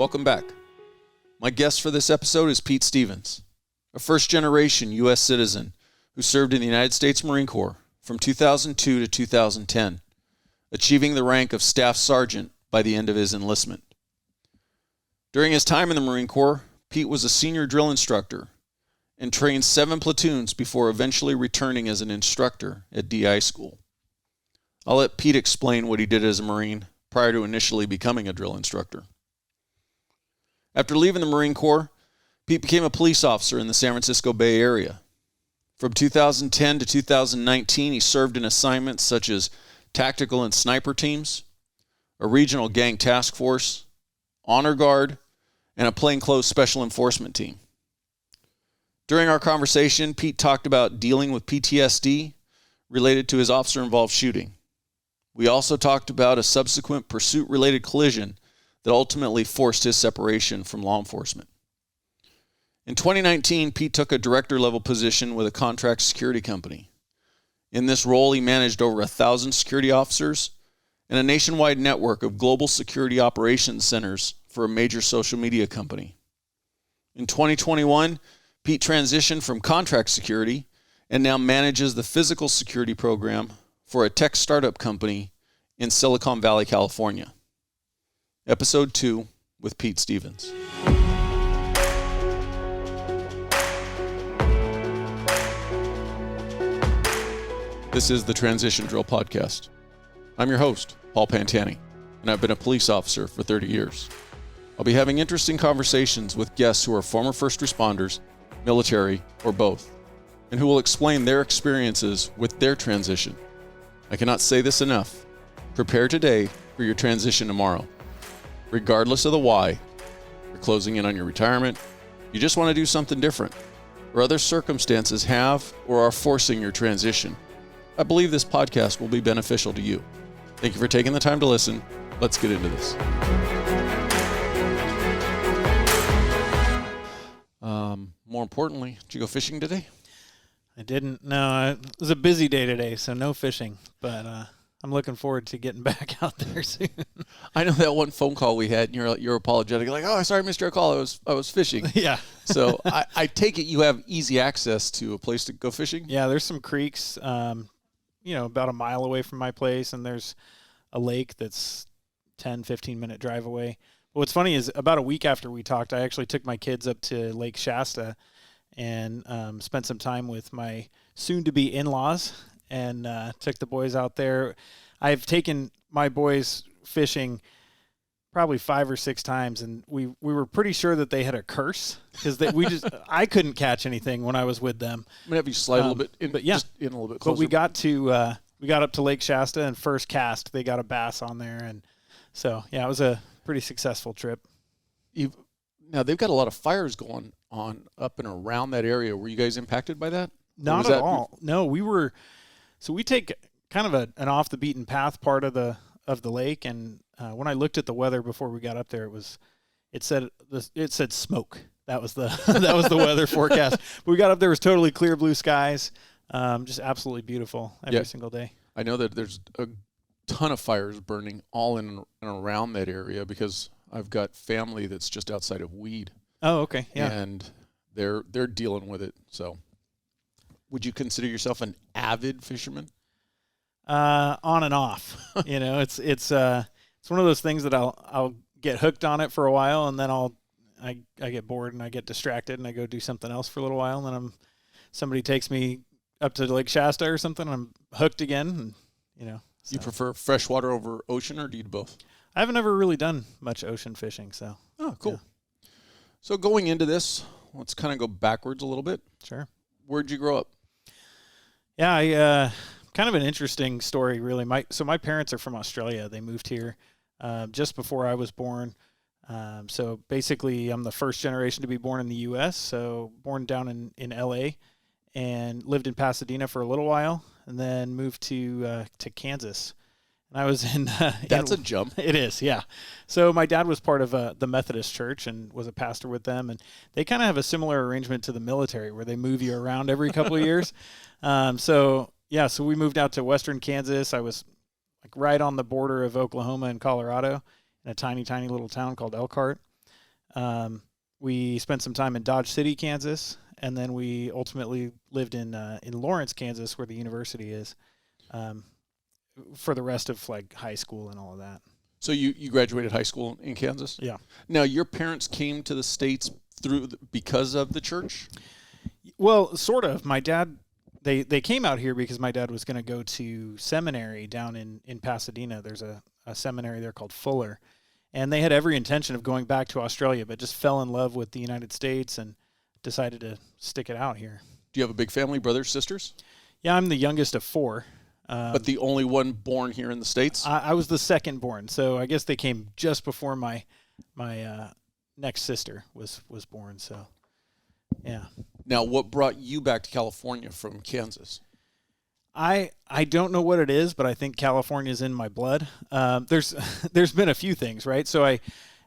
welcome back. My guest for this episode is Pete Stevens, a first-generation U.S. citizen who served in the United States Marine Corps from 2002 to 2010, achieving the rank of Staff Sergeant by the end of his enlistment. During his time in the Marine Corps, Pete was a Senior Drill Instructor and trained 7 platoons before eventually returning as an instructor at DI school. I'll let Pete explain what he did as a Marine prior to initially becoming a drill instructor. After leaving the Marine Corps, Pete became a police officer in the San Francisco Bay Area. From 2010 to 2019, he served in assignments such as tactical and sniper teams, a regional gang task force, honor guard, and a plainclothes special enforcement team. During our conversation, Pete talked about dealing with PTSD related to his officer-involved shooting. We also talked about a subsequent pursuit-related collision that ultimately forced his separation from law enforcement. In 2019, Pete took a director-level position with a contract security company. In this role, he managed over 1,000 security officers and a nationwide network of global security operations centers for a major social media company. In 2021, Pete transitioned from contract security and now manages the physical security program for a tech startup company in Silicon Valley, California. Episode 2 with Pete Stevens. This is the Transition Drill Podcast. I'm your host, Paul Pantani, and I've been a police officer for 30 years. I'll be having interesting conversations with guests who are former first responders, military, or both, and who will explain their experiences with their transition. I cannot say this enough. Prepare today for your transition tomorrow. Regardless of the why, you're closing in on your retirement, you just want to do something different, or other circumstances have or are forcing your transition, I believe this podcast will be beneficial to you. Thank you for taking the time to listen. Let's get into this. More importantly, did you go fishing today? I didn't. No, it was a busy day today, so no fishing. But I'm looking forward to getting back out there soon. I know that one phone call we had, and you're apologetic, like, "Oh, sorry, I missed your call. I was fishing." Yeah. So I take it you have easy access to a place to go fishing. Yeah, there's some creeks, about a mile away from my place, and there's a lake that's 10, 15-minute drive away. But what's funny is about a week after we talked, I actually took my kids up to Lake Shasta and spent some time with my soon-to-be in-laws and took the boys out there. I've taken my boys fishing probably 5 or 6 times, and we were pretty sure that they had a curse because I couldn't catch anything when I was with them. I'm gonna have you slide a little bit, just in a little bit closer. But we got up to Lake Shasta, and first cast they got a bass on there, and so yeah, it was a pretty successful trip. Now they've got a lot of fires going on up and around that area. Were you guys impacted by that? Not at all. No, we take kind of an off the beaten path part of the lake, and when I looked at the weather before we got up there, it said smoke. That was the weather forecast. But we got up there, it was totally clear blue skies, just absolutely beautiful every single day. I know that there's a ton of fires burning all in and around that area because I've got family that's just outside of Weed. Oh, okay, yeah. And they're dealing with it. So, would you consider yourself an avid fisherman? On and off. It's one of those things that I'll get hooked on it for a while, and then I get bored and I get distracted and I go do something else for a little while, and then somebody takes me up to Lake Shasta or something, and I'm hooked again. And so. You prefer freshwater over ocean, or do you do both? I've never really done much ocean fishing, so. Oh, cool. Yeah. So going into this, let's kind of go backwards a little bit. Sure. Where'd you grow up? Yeah, kind of an interesting story, really. My parents are from Australia. They moved here just before I was born. So basically, I'm the first generation to be born in the U.S., so born down in L.A., and lived in Pasadena for a little while, and then moved to Kansas. And I was in... That's a jump. It is, yeah. So my dad was part of the Methodist Church and was a pastor with them, and they kind of have a similar arrangement to the military where they move you around every couple of years. So we moved out to western Kansas. I was like right on the border of Oklahoma and Colorado in a tiny, tiny little town called Elkhart. We spent some time in Dodge City, Kansas, and then we ultimately lived in Lawrence, Kansas, where the university is, for the rest of like high school and all of that. So you graduated high school in Kansas? Yeah. Now, your parents came to the States because of the church? Well, sort of. My dad, they came out here because my dad was going to go to seminary down in Pasadena. There's a seminary there called Fuller. And they had every intention of going back to Australia, but just fell in love with the United States and decided to stick it out here. Do you have a big family, brothers, sisters? Yeah, I'm the youngest of four. But the only one born here in the States? I was the second born, so I guess they came just before my next sister was born. So, yeah. Now, what brought you back to California from Kansas? I don't know what it is, but I think California is in my blood. There's been a few things, right? So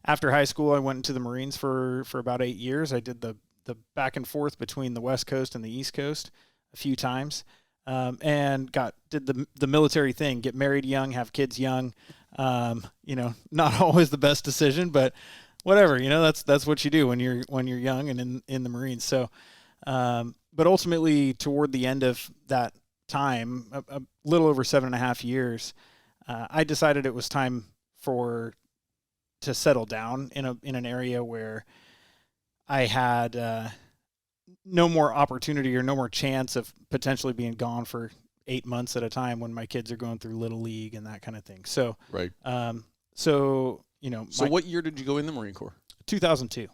after high school, I went into the Marines for about 8 years. I did the back and forth between the West Coast and the East Coast a few times. And did the military thing, get married young, have kids young. Not always the best decision, but whatever, that's what you do when you're young and in the Marines. So, but ultimately toward the end of that time, a little over 7.5 years, I decided it was time to settle down in an area where I had, no more opportunity or no more chance of potentially being gone for 8 months at a time when my kids are going through Little League and that kind of thing. So, right. So what year did you go in the Marine Corps? 2002.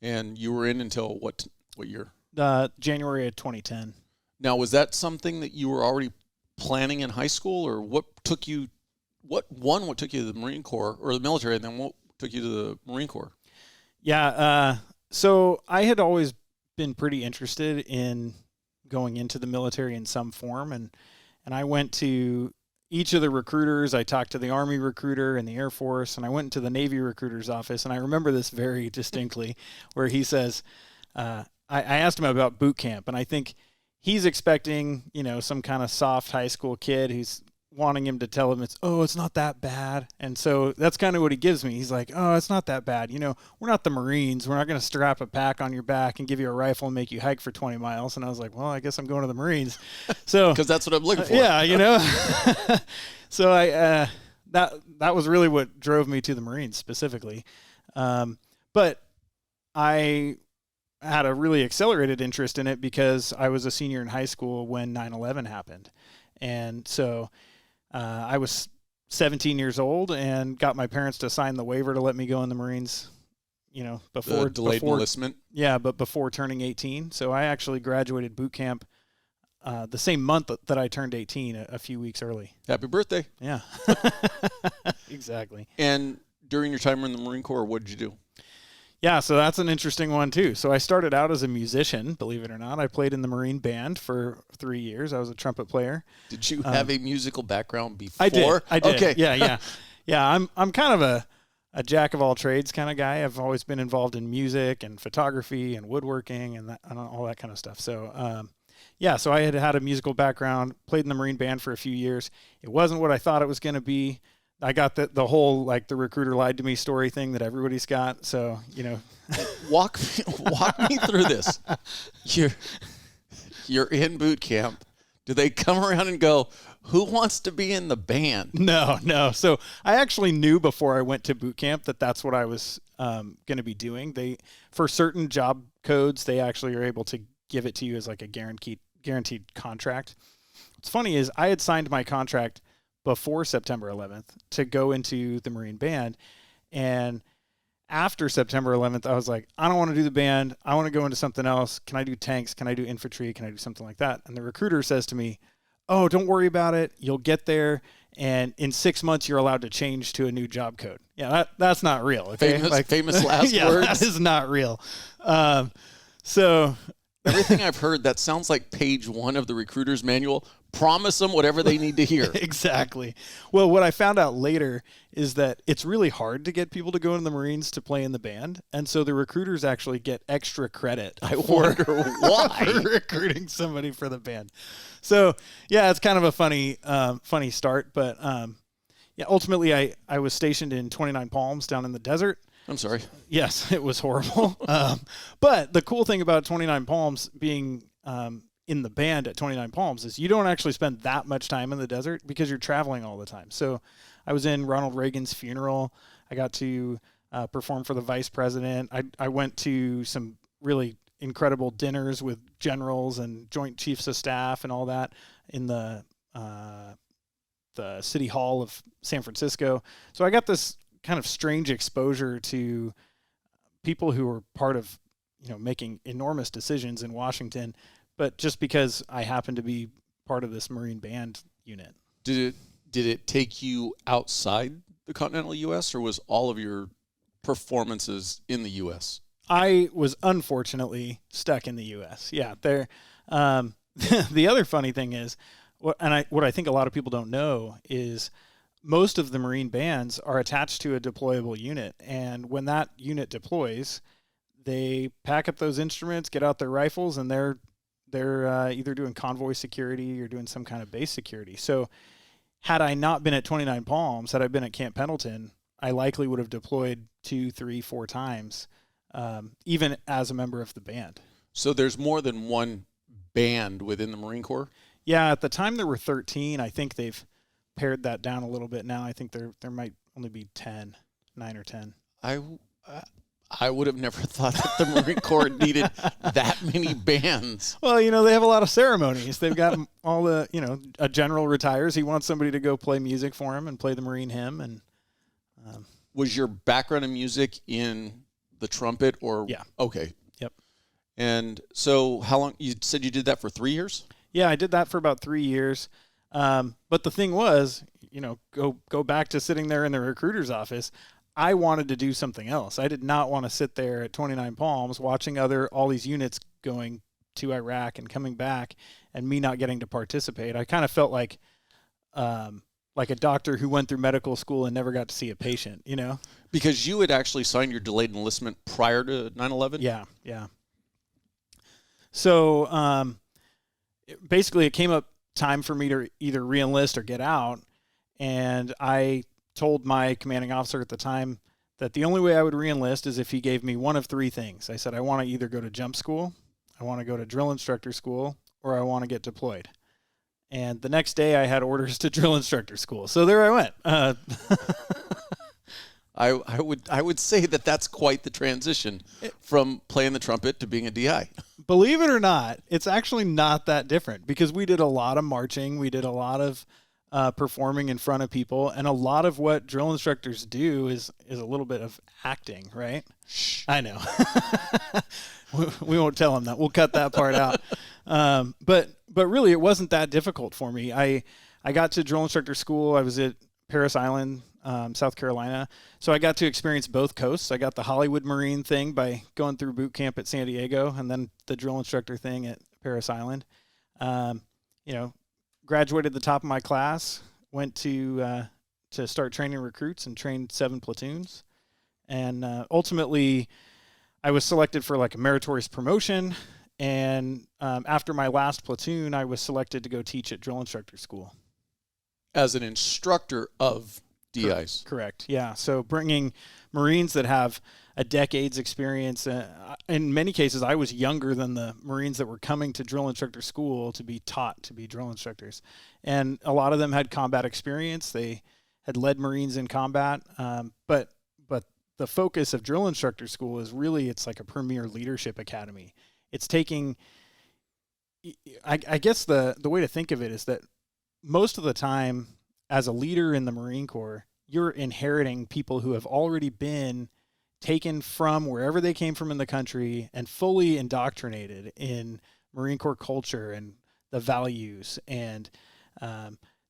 And you were in until what year? January of 2010. Now, was that something that you were already planning in high school, or what took you to the Marine Corps or the military, and then what took you to the Marine Corps? Yeah. So I had always been pretty interested in going into the military in some form, and I went to each of the recruiters. I talked to the Army recruiter and the Air Force, and I went to the Navy recruiter's office, and I remember this very distinctly, where he says, I asked him about boot camp, and I think he's expecting, some kind of soft high school kid who's wanting him to tell him it's not that bad. And so that's kind of what he gives me. He's like, oh, it's not that bad. We're not the Marines. We're not going to strap a pack on your back and give you a rifle and make you hike for 20 miles. And I was like, well, I guess I'm going to the Marines. So because that's what I'm looking for. Yeah. So that was really what drove me to the Marines specifically. But I had a really accelerated interest in it because I was a senior in high school when 9/11 happened. And so I was 17 years old and got my parents to sign the waiver to let me go in the Marines, before delayed enlistment. Yeah, but before turning 18. So I actually graduated boot camp the same month that I turned 18, a few weeks early. Happy birthday. Yeah, exactly. And during your time in the Marine Corps, what did you do? Yeah, so that's an interesting one too. So I started out as a musician, believe it or not. I played in the Marine band for 3 years. I was a trumpet player. Did you have a musical background before? I did. Okay. Yeah. I'm kind of a jack of all trades kind of guy. I've always been involved in music and photography and woodworking and all that kind of stuff. So, so I had a musical background, played in the Marine band for a few years. It wasn't what I thought it was going to be. I got the whole, like, the recruiter lied to me story thing that everybody's got. So, walk me through this. You're in boot camp. Do they come around and go, who wants to be in the band? No. So I actually knew before I went to boot camp that that's what I was going to be doing. For certain job codes, they actually are able to give it to you as like a guaranteed contract. What's funny is I had signed my contract before September 11th to go into the Marine band. And after September 11th, I was like, I don't want to do the band. I want to go into something else. Can I do tanks? Can I do infantry? Can I do something like that? And the recruiter says to me, oh, don't worry about it. You'll get there. And in 6 months, you're allowed to change to a new job code. Yeah, that's not real. Okay? Famous last yeah, words. That is not real. So everything I've heard, that sounds like page 1 of the recruiter's manual. Promise them whatever they need to hear. Exactly. Well, what I found out later is that it's really hard to get people to go in the Marines to play in the band. And so the recruiters actually get extra credit. I wonder why. For recruiting somebody for the band. So, yeah, it's kind of a funny start. But, ultimately I was stationed in 29 Palms down in the desert. I'm sorry. Yes, it was horrible. But the cool thing about 29 Palms being in the band at 29 Palms is you don't actually spend that much time in the desert because you're traveling all the time. So I was in Ronald Reagan's funeral. I got to perform for the vice president. I went to some really incredible dinners with generals and joint chiefs of staff and all that in the City Hall of San Francisco. So I got this kind of strange exposure to people who were part of, making enormous decisions in Washington, but just because I happened to be part of this Marine band unit. Did it take you outside the continental U.S., or was all of your performances in the U.S.? I was unfortunately stuck in the U.S. Yeah, there. The other funny thing is, what I think a lot of people don't know is most of the Marine bands are attached to a deployable unit, and when that unit deploys, they pack up those instruments, get out their rifles, and they're either doing convoy security or doing some kind of base security. So had I not been at 29 Palms, had I been at Camp Pendleton, I likely would have deployed 2, 3, 4 times, even as a member of the band. So there's more than one band within the Marine Corps? Yeah, at the time there were 13. I think they've pared that down a little bit now. I think there might only be 9 or 10. I would have never thought that the Marine Corps needed that many bands. Well, they have a lot of ceremonies. They've got all the, a general retires. He wants somebody to go play music for him and play the Marine hymn. And was your background in music in the trumpet or? Yeah. Okay. Yep. And so how long, you said you did that for 3 years? Yeah, I did that for about 3 years. But the thing was, go back to sitting there in the recruiter's office. I wanted to do something else. I did not want to sit there at 29 Palms watching all these units going to Iraq and coming back and me not getting to participate. I kind of felt like a doctor who went through medical school and never got to see a patient, Because you had actually signed your delayed enlistment prior to 9/11? Yeah. So basically it came up time for me to either re-enlist or get out, and I told my commanding officer at the time that the only way I would re-enlist is if he gave me one of 3 things. I said, I want to either go to jump school, I want to go to drill instructor school, or I want to get deployed. And the next day I had orders to drill instructor school. So there I went. I would say that that's quite the transition from playing the trumpet to being a DI. Believe it or not, it's actually not that different because we did a lot of marching. We did a lot of performing in front of people, and a lot of what drill instructors do is a little bit of acting, right? Shh. I know. We won't tell them that. We'll cut that part out. But really, it wasn't that difficult for me. I got to drill instructor school. I was at Parris Island, South Carolina, so I got to experience both coasts. I got the Hollywood Marine thing by going through boot camp at San Diego, and then the drill instructor thing at Parris Island. Graduated the top of my class, went to start training recruits and trained 7 platoons. And ultimately, I was selected for like a meritorious promotion. And after my last platoon, I was selected to go teach at drill instructor school. As an instructor of DIs. Correct. Yeah. So bringing Marines that have a decade's experience. In many cases, I was younger than the Marines that were coming to drill instructor school to be taught to be drill instructors. And a lot of them had combat experience. They had led Marines in combat. But the focus of drill instructor school is really, it's like a premier leadership academy. It's taking, I guess the way to think of it is that most of the time as a leader in the Marine Corps, you're inheriting people who have already been taken from wherever they came from in the country and fully indoctrinated in Marine Corps culture and the values. And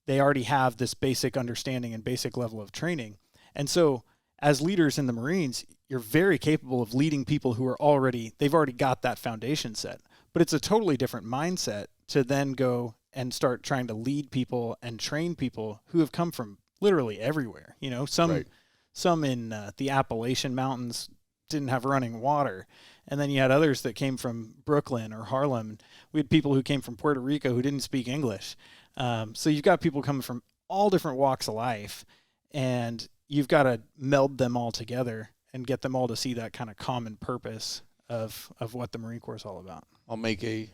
they already have this basic understanding and basic level of training. And so as leaders in the Marines, you're very capable of leading people who are they've already got that foundation set. But it's a totally different mindset to then go and start trying to lead people and train people who have come from literally everywhere. Some in the Appalachian Mountains didn't have running water. And then you had others that came from Brooklyn or Harlem. We had people who came from Puerto Rico who didn't speak English. So you've got people coming from all different walks of life, and you've got to meld them all together and get them all to see that kind of common purpose of what the Marine Corps is all about. I'll make a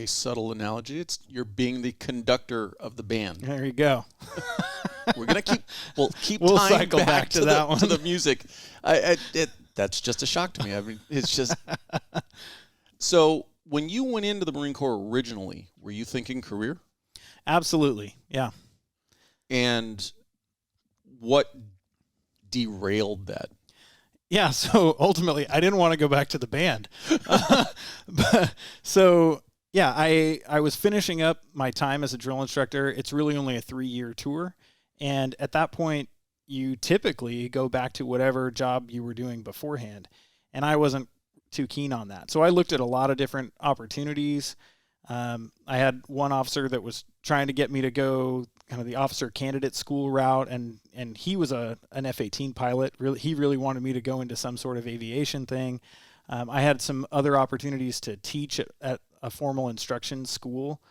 subtle analogy. You're being the conductor of the band. There you go. We're gonna keep we'll tying cycle back to that one, to the music. That's just a shock to me. I mean, it's just. So when you went into the Marine Corps originally, were you thinking career? Absolutely, yeah. And what derailed that? Yeah, so ultimately, I didn't want to go back to the band. So, yeah, I was finishing up my time as a drill instructor. It's really only a 3-year tour. And at that point, you typically go back to whatever job you were doing beforehand. And I wasn't too keen on that. So I looked at a lot of different opportunities. I had one officer that was trying to get me to go kind of the officer candidate school route, and he was an F-18 pilot. He really wanted me to go into some sort of aviation thing. I had some other opportunities to teach at a formal instruction school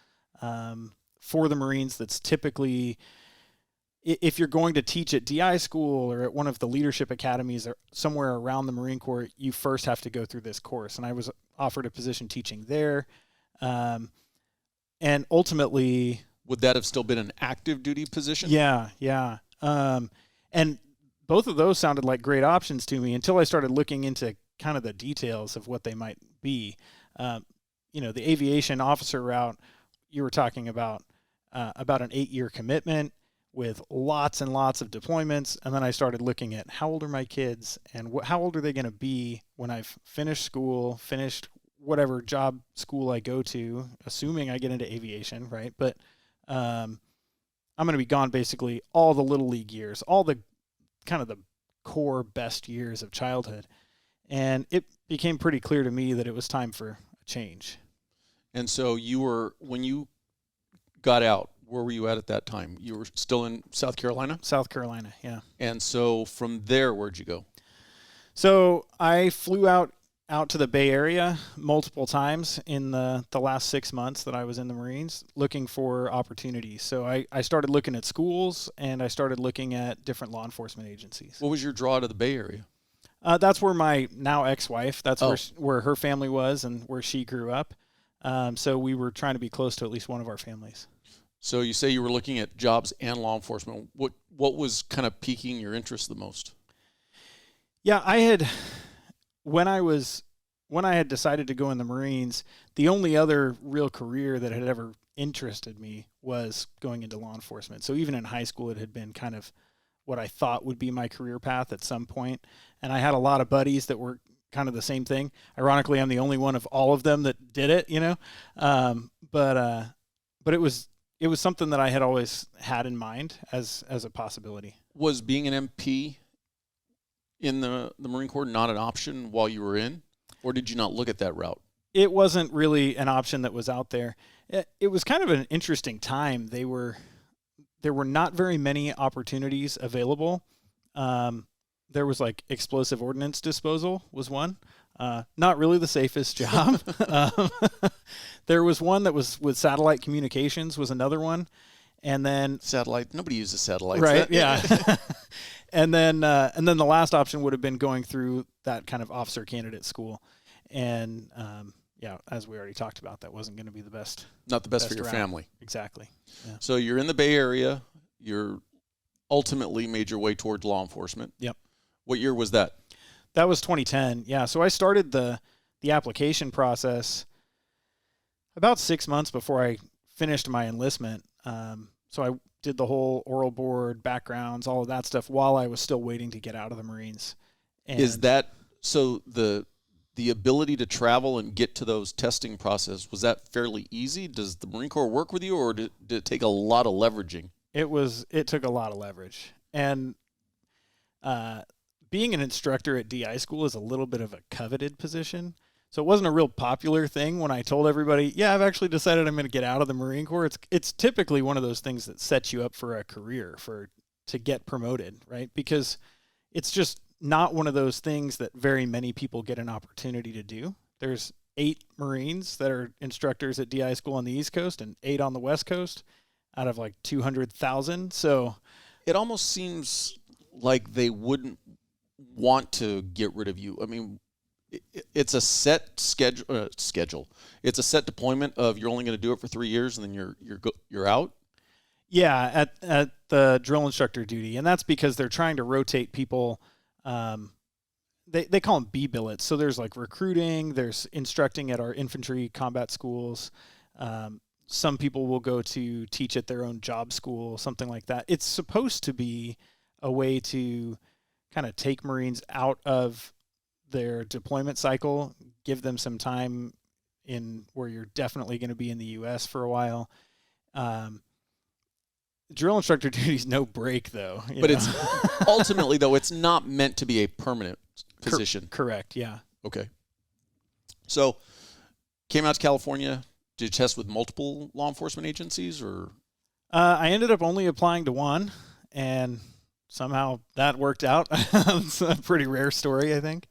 for the Marines. That's typically, if you're going to teach at DI school or at one of the leadership academies or somewhere around the Marine Corps, you first have to go through this course. And I was offered a position teaching there. And ultimately, would that have still been an active duty position? Yeah. And both of those sounded like great options to me until I started looking into kind of the details of what they might be. The aviation officer route, you were talking about an 8-year commitment with lots and lots of deployments. And then I started looking at how old are my kids and how old are they going to be when I've finished school, finished whatever job school I go to, assuming I get into aviation, right? But I'm going to be gone basically all the little league years, all the kind of the core best years of childhood. And it became pretty clear to me that it was time for a change. And so when you got out, where were you at that time? You were still in South Carolina? South Carolina, yeah. And so from there, where'd you go? So I flew out to the Bay Area multiple times in the last 6 months that I was in the Marines looking for opportunities. So I started looking at schools and I started looking at different law enforcement agencies. What was your draw to the Bay Area? That's where my now ex-wife, where her family was and where she grew up. So we were trying to be close to at least one of our families. So you say you were looking at jobs and law enforcement. What was kind of piquing your interest the most? Yeah, when I had decided to go in the Marines, the only other real career that had ever interested me was going into law enforcement. So even in high school, it had been kind of what I thought would be my career path at some point. And I had a lot of buddies that were kind of the same thing. Ironically, I'm the only one of all of them that did it, but it was something that I had always had in mind as a possibility. Was being an MP in the Marine Corps not an option while you were in, or did you not look at that route? It wasn't really an option that was out there. It was kind of an interesting time. There were not very many opportunities available. There was like explosive ordnance disposal was one. Not really the safest job. There was one that was with satellite communications was another one. And then satellite, nobody uses satellites. Right. Yeah. And then the last option would have been going through that kind of officer candidate school. And, as we already talked about, that wasn't going to be the best. Not the best for your family. Exactly. Yeah. So you're in the Bay Area. You're ultimately made your way towards law enforcement. Yep. What year was that? That was 2010. Yeah. So I started the application process about 6 months before I finished my enlistment. So I did the whole oral board, backgrounds, all of that stuff while I was still waiting to get out of the Marines. And is that so the ability to travel and get to those testing process, was that fairly easy? Does the Marine Corps work with you, or did it take a lot of leveraging? It took a lot of leverage. And being an instructor at DI school is a little bit of a coveted position. So it wasn't a real popular thing when I told everybody, yeah, I've actually decided I'm going to get out of the Marine Corps. It's typically one of those things that sets you up for a career, to get promoted, right? Because it's just not one of those things that very many people get an opportunity to do. There's 8 Marines that are instructors at DI school on the East Coast and 8 on the West Coast out of like 200,000. So it almost seems like they wouldn't want to get rid of you? I mean, it's a set schedule. It's a set deployment of you're only going to do it for 3 years and then you're out. Yeah, at the drill instructor duty, and that's because they're trying to rotate people. They call them B billets. So there's like recruiting, there's instructing at our infantry combat schools. Some people will go to teach at their own job school, something like that. It's supposed to be a way to kind of take Marines out of their deployment cycle, give them some time in where you're definitely going to be in the U.S. for a while. Drill instructor duty is no break, though. But it's ultimately, though, it's not meant to be a permanent position. Correct, yeah. Okay. So, came out to California. Did you test with multiple law enforcement agencies, or? I ended up only applying to one, and somehow that worked out. It's a pretty rare story, I think.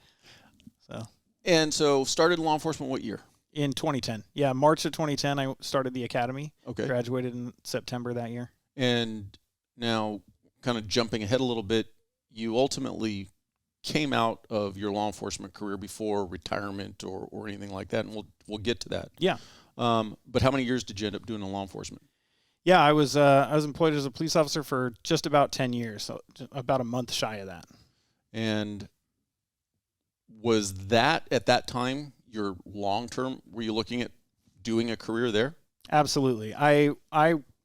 So started law enforcement what year? In 2010. Yeah, March of 2010, I started the academy. Okay. Graduated in September that year. And now, kind of jumping ahead a little bit, you ultimately came out of your law enforcement career before retirement or anything like that, and we'll get to that. Yeah. But how many years did you end up doing in law enforcement? Yeah, I was employed as a police officer for just about 10 years, so about a month shy of that. And was that, at that time, your long-term? Were you looking at doing a career there? Absolutely. I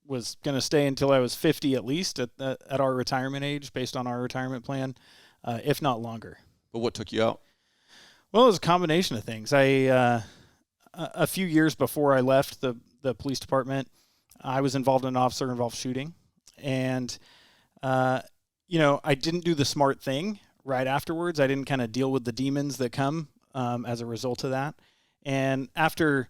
was going to stay until I was 50 at least at our retirement age, based on our retirement plan, if not longer. But what took you out? Well, it was a combination of things. A few years before I left the police department, I was involved in an officer-involved shooting. And, I didn't do the smart thing right afterwards. I didn't kind of deal with the demons that come as a result of that. And after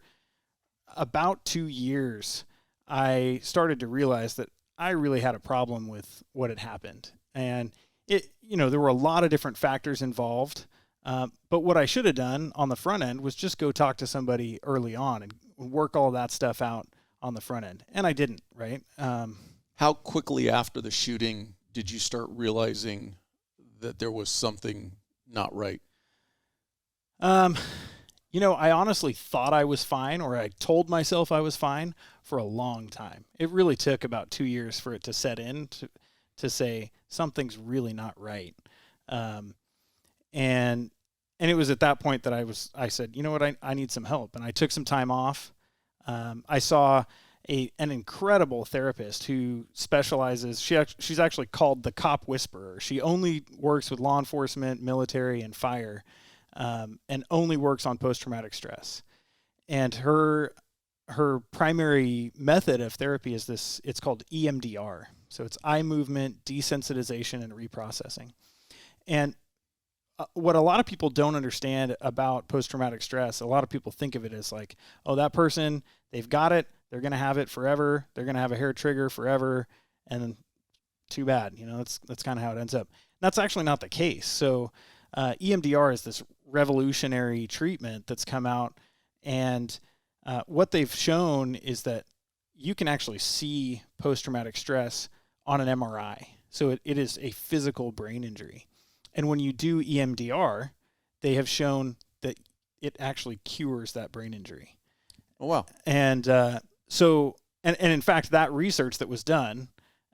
about 2 years, I started to realize that I really had a problem with what had happened. And there were a lot of different factors involved. But what I should have done on the front end was just go talk to somebody early on and work all that stuff out on the front end. And I didn't, right? How quickly after the shooting did you start realizing that there was something not right? I honestly thought I was fine, or I told myself I was fine for a long time. It really took about 2 years for it to set in to say something's really not right. And it was at that point that I said, you know what, I need some help. And I took some time off. I saw an incredible therapist who specializes. She's actually called the Cop Whisperer. She only works with law enforcement, military, and fire, and only works on post-traumatic stress. And her primary method of therapy is this. It's called EMDR. So it's eye movement, desensitization, and reprocessing. And what a lot of people don't understand about post-traumatic stress, a lot of people think of it as like, oh, that person, they've got it, they're going to have it forever, they're going to have a hair trigger forever, and too bad. That's kind of how it ends up. That's actually not the case. So EMDR is this revolutionary treatment that's come out, and what they've shown is that you can actually see post-traumatic stress on an MRI. So it is a physical brain injury. And when you do EMDR, they have shown that it actually cures that brain injury. Oh, wow. And and in fact, that research that was done,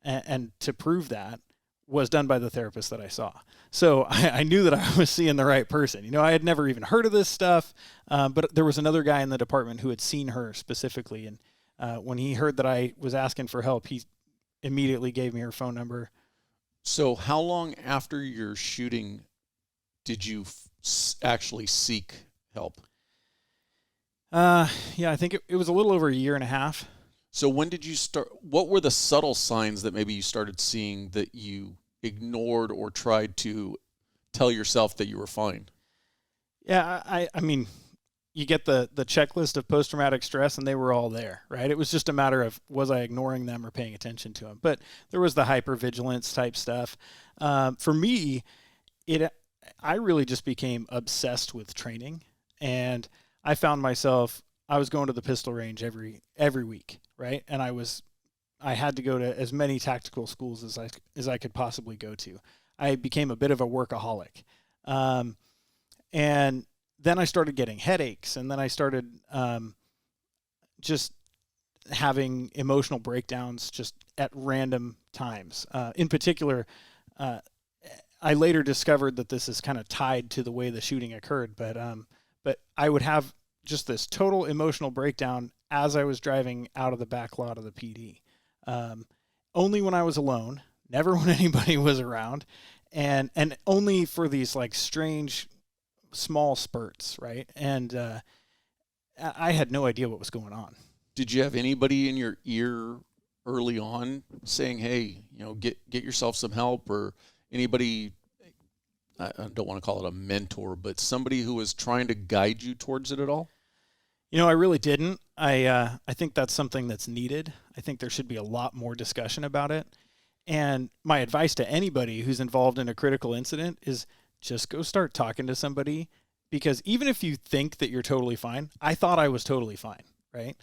and to prove that, was done by the therapist that I saw. So I knew that I was seeing the right person. I had never even heard of this stuff, but there was another guy in the department who had seen her specifically. And when he heard that I was asking for help, he immediately gave me her phone number. So how long after your shooting did you actually seek help? I think it was a little over a year and a half. So when did you start? What were the subtle signs that maybe you started seeing that you ignored or tried to tell yourself that you were fine? Yeah, I mean, you get the checklist of post-traumatic stress, and they were all there, right? It was just a matter of, was I ignoring them or paying attention to them? But there was the hypervigilance type stuff. For me, I really just became obsessed with training, and I found myself, I was going to the pistol range every week, right? And I had to go to as many tactical schools as I could possibly go to. I became a bit of a workaholic. And then I started getting headaches, and then I started just having emotional breakdowns just at random times. In particular, I later discovered that this is kind of tied to the way the shooting occurred, but I would have just this total emotional breakdown as I was driving out of the back lot of the PD. Only when I was alone, never when anybody was around, and only for these like strange small spurts, right? And I had no idea what was going on. Did you have anybody in your ear early on saying, hey, get yourself some help, or anybody, I don't want to call it a mentor, but somebody who was trying to guide you towards it at all? I really didn't. I think that's something that's needed. I think there should be a lot more discussion about it. And my advice to anybody who's involved in a critical incident is just go start talking to somebody, because even if you think that you're totally fine, I thought I was totally fine, right?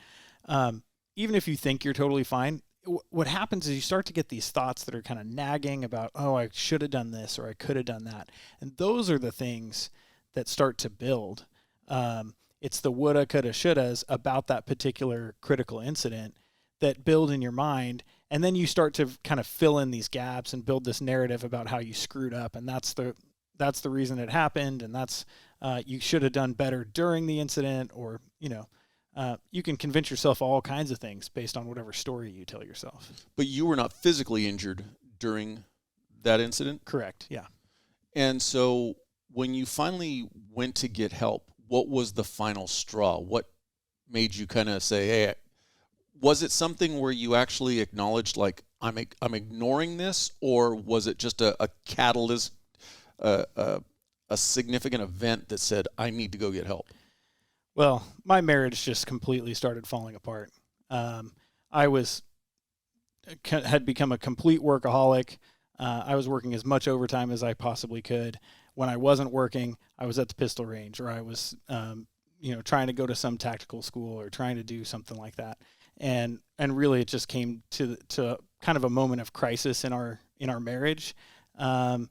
Even if you think you're totally fine, what happens is you start to get these thoughts that are kind of nagging about, oh, I should have done this or I could have done that. And those are the things that start to build. It's the woulda, coulda, shouldas about that particular critical incident that build in your mind. And then you start to kind of fill in these gaps and build this narrative about how you screwed up. And that's the reason it happened. And that's, you should have done better during the incident, or, you can convince yourself all kinds of things based on whatever story you tell yourself. But you were not physically injured during that incident? Correct. Yeah. And so when you finally went to get help, what was the final straw? What made you kind of say, hey, was it something where you actually acknowledged, like, I'm ignoring this, or was it just a catalyst, a significant event that said, I need to go get help? Well, my marriage just completely started falling apart. I had become a complete workaholic. I was working as much overtime as I possibly could. When I wasn't working, I was at the pistol range, or I was, trying to go to some tactical school or trying to do something like that. And really, it just came to kind of a moment of crisis in our marriage. And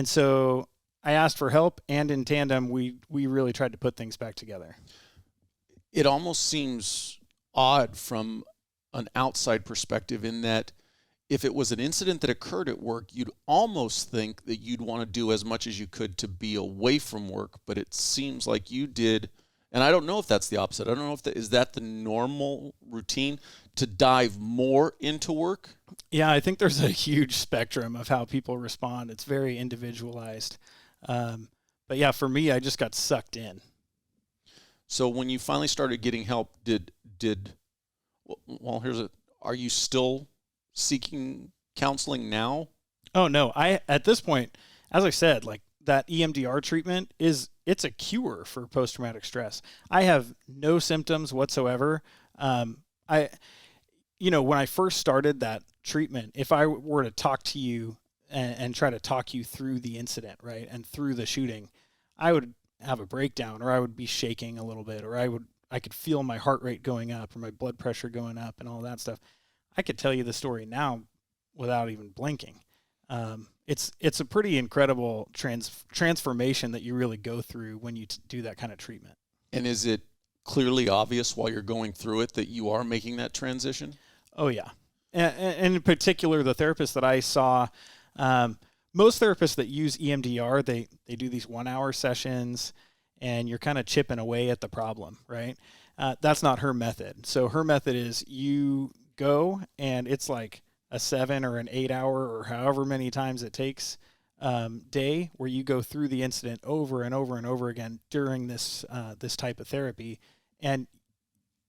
so I asked for help, and in tandem, we really tried to put things back together. It almost seems odd from an outside perspective in that if it was an incident that occurred at work, you'd almost think that you'd want to do as much as you could to be away from work, but it seems like you did. And I don't know if that's the opposite. I don't know if is that the normal routine, to dive more into work? Yeah, I think there's a huge spectrum of how people respond. It's very individualized. But yeah, for me, I just got sucked in. So when you finally started getting help, are you still seeking counseling now? Oh no, at this point, as I said, like, that EMDR treatment it's a cure for post-traumatic stress. I have no symptoms whatsoever. When I first started that treatment, if I were to talk to you and try to talk you through the incident, right, and through the shooting, I would have a breakdown, or I would be shaking a little bit, or I could feel my heart rate going up, or my blood pressure going up, and all that stuff. I could tell you the story now without even blinking. It's a pretty incredible transformation that you really go through when you do that kind of treatment. And is it clearly obvious while you're going through it that you are making that transition? Oh yeah, and in particular, the therapist that I saw, most therapists that use EMDR, they do these 1-hour sessions, and you're kind of chipping away at the problem, right? That's not her method. So her method is you go, and it's like a 7 or an 8 hour, or however many times it takes, day where you go through the incident over and over and over again during this type of therapy. And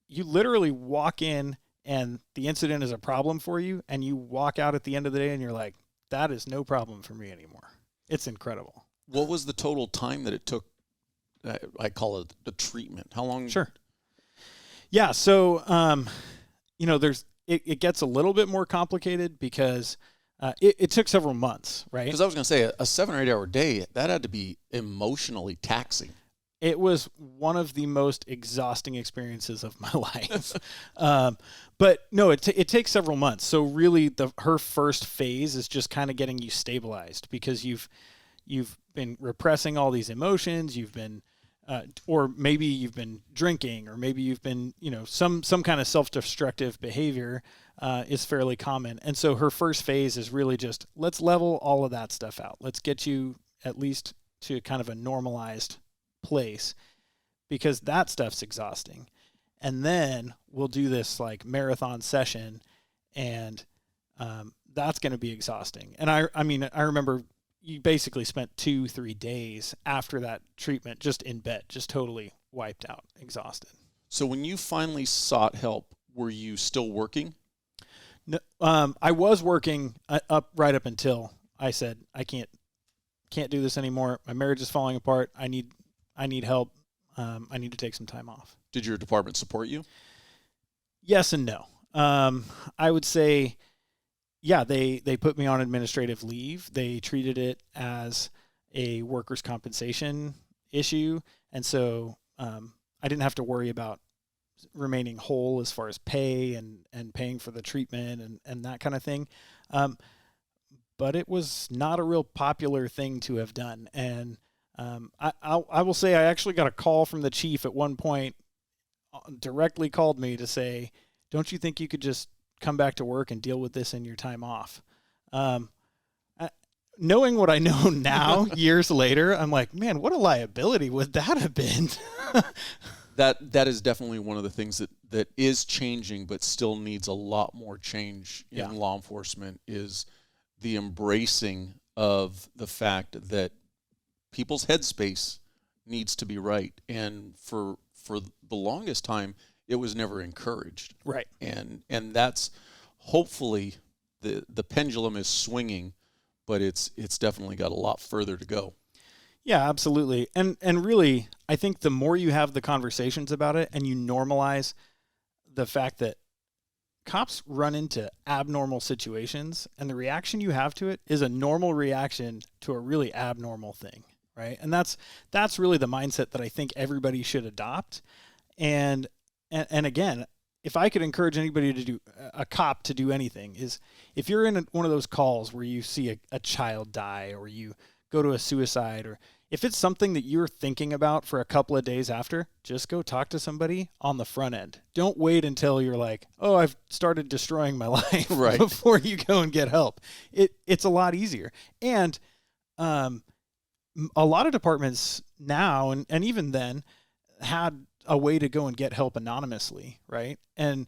you literally walk in, and the incident is a problem for you, and you walk out at the end of the day and you're like, that is no problem for me anymore. It's incredible. What was the total time that it took? I call it the treatment. How long? Sure. Yeah. So, it gets a little bit more complicated because it took several months, right? Because I was going to say a 7 or 8 hour day, that had to be emotionally taxing. It was one of the most exhausting experiences of my life. But no, it takes several months. So really her first phase is just kind of getting you stabilized, because you've been repressing all these emotions. You've been, or maybe you've been drinking, or maybe you've been, some kind of self-destructive behavior is fairly common. And so her first phase is really just, let's level all of that stuff out. Let's get you at least to kind of a normalized place, because that stuff's exhausting. And then we'll do this like marathon session, and that's going to be exhausting. And I mean, I remember you basically spent 2-3 days after that treatment just in bed, just totally wiped out, exhausted. So when you finally sought help, were you still working? No, I was working right up until I said, I can't do this anymore. My marriage is falling apart. I need help. I need to take some time off. Did your department support you? Yes and no. I would say, yeah, they put me on administrative leave. They treated it as a workers' compensation issue. And so I didn't have to worry about remaining whole as far as pay and paying for the treatment and that kind of thing. But it was not a real popular thing to have done. And I will say I actually got a call from the chief at one point, directly called me to say, don't you think you could just come back to work and deal with this in your time off? Knowing what I know now, years later, I'm like, man, what a liability would that have been? That is definitely one of the things that is changing, but still needs a lot more change in law enforcement, is the embracing of the fact that people's headspace needs to be right. And for the longest time, it was never encouraged. Right. And that's hopefully the pendulum is swinging, but it's definitely got a lot further to go. Yeah, absolutely. And really, I think the more you have the conversations about it and you normalize the fact that cops run into abnormal situations, and the reaction you have to it is a normal reaction to a really abnormal thing, right? And that's really the mindset that I think everybody should adopt. And again, if I could encourage anybody to do, a cop to do anything, is if you're in one of those calls where you see a child die, or you go to a suicide, or if it's something that you're thinking about for a couple of days after, just go talk to somebody on the front end. Don't wait until you're like, oh, I've started destroying my life, right, before you go and get help. It's a lot easier. And a lot of departments now, and even then, had a way to go and get help anonymously, right? And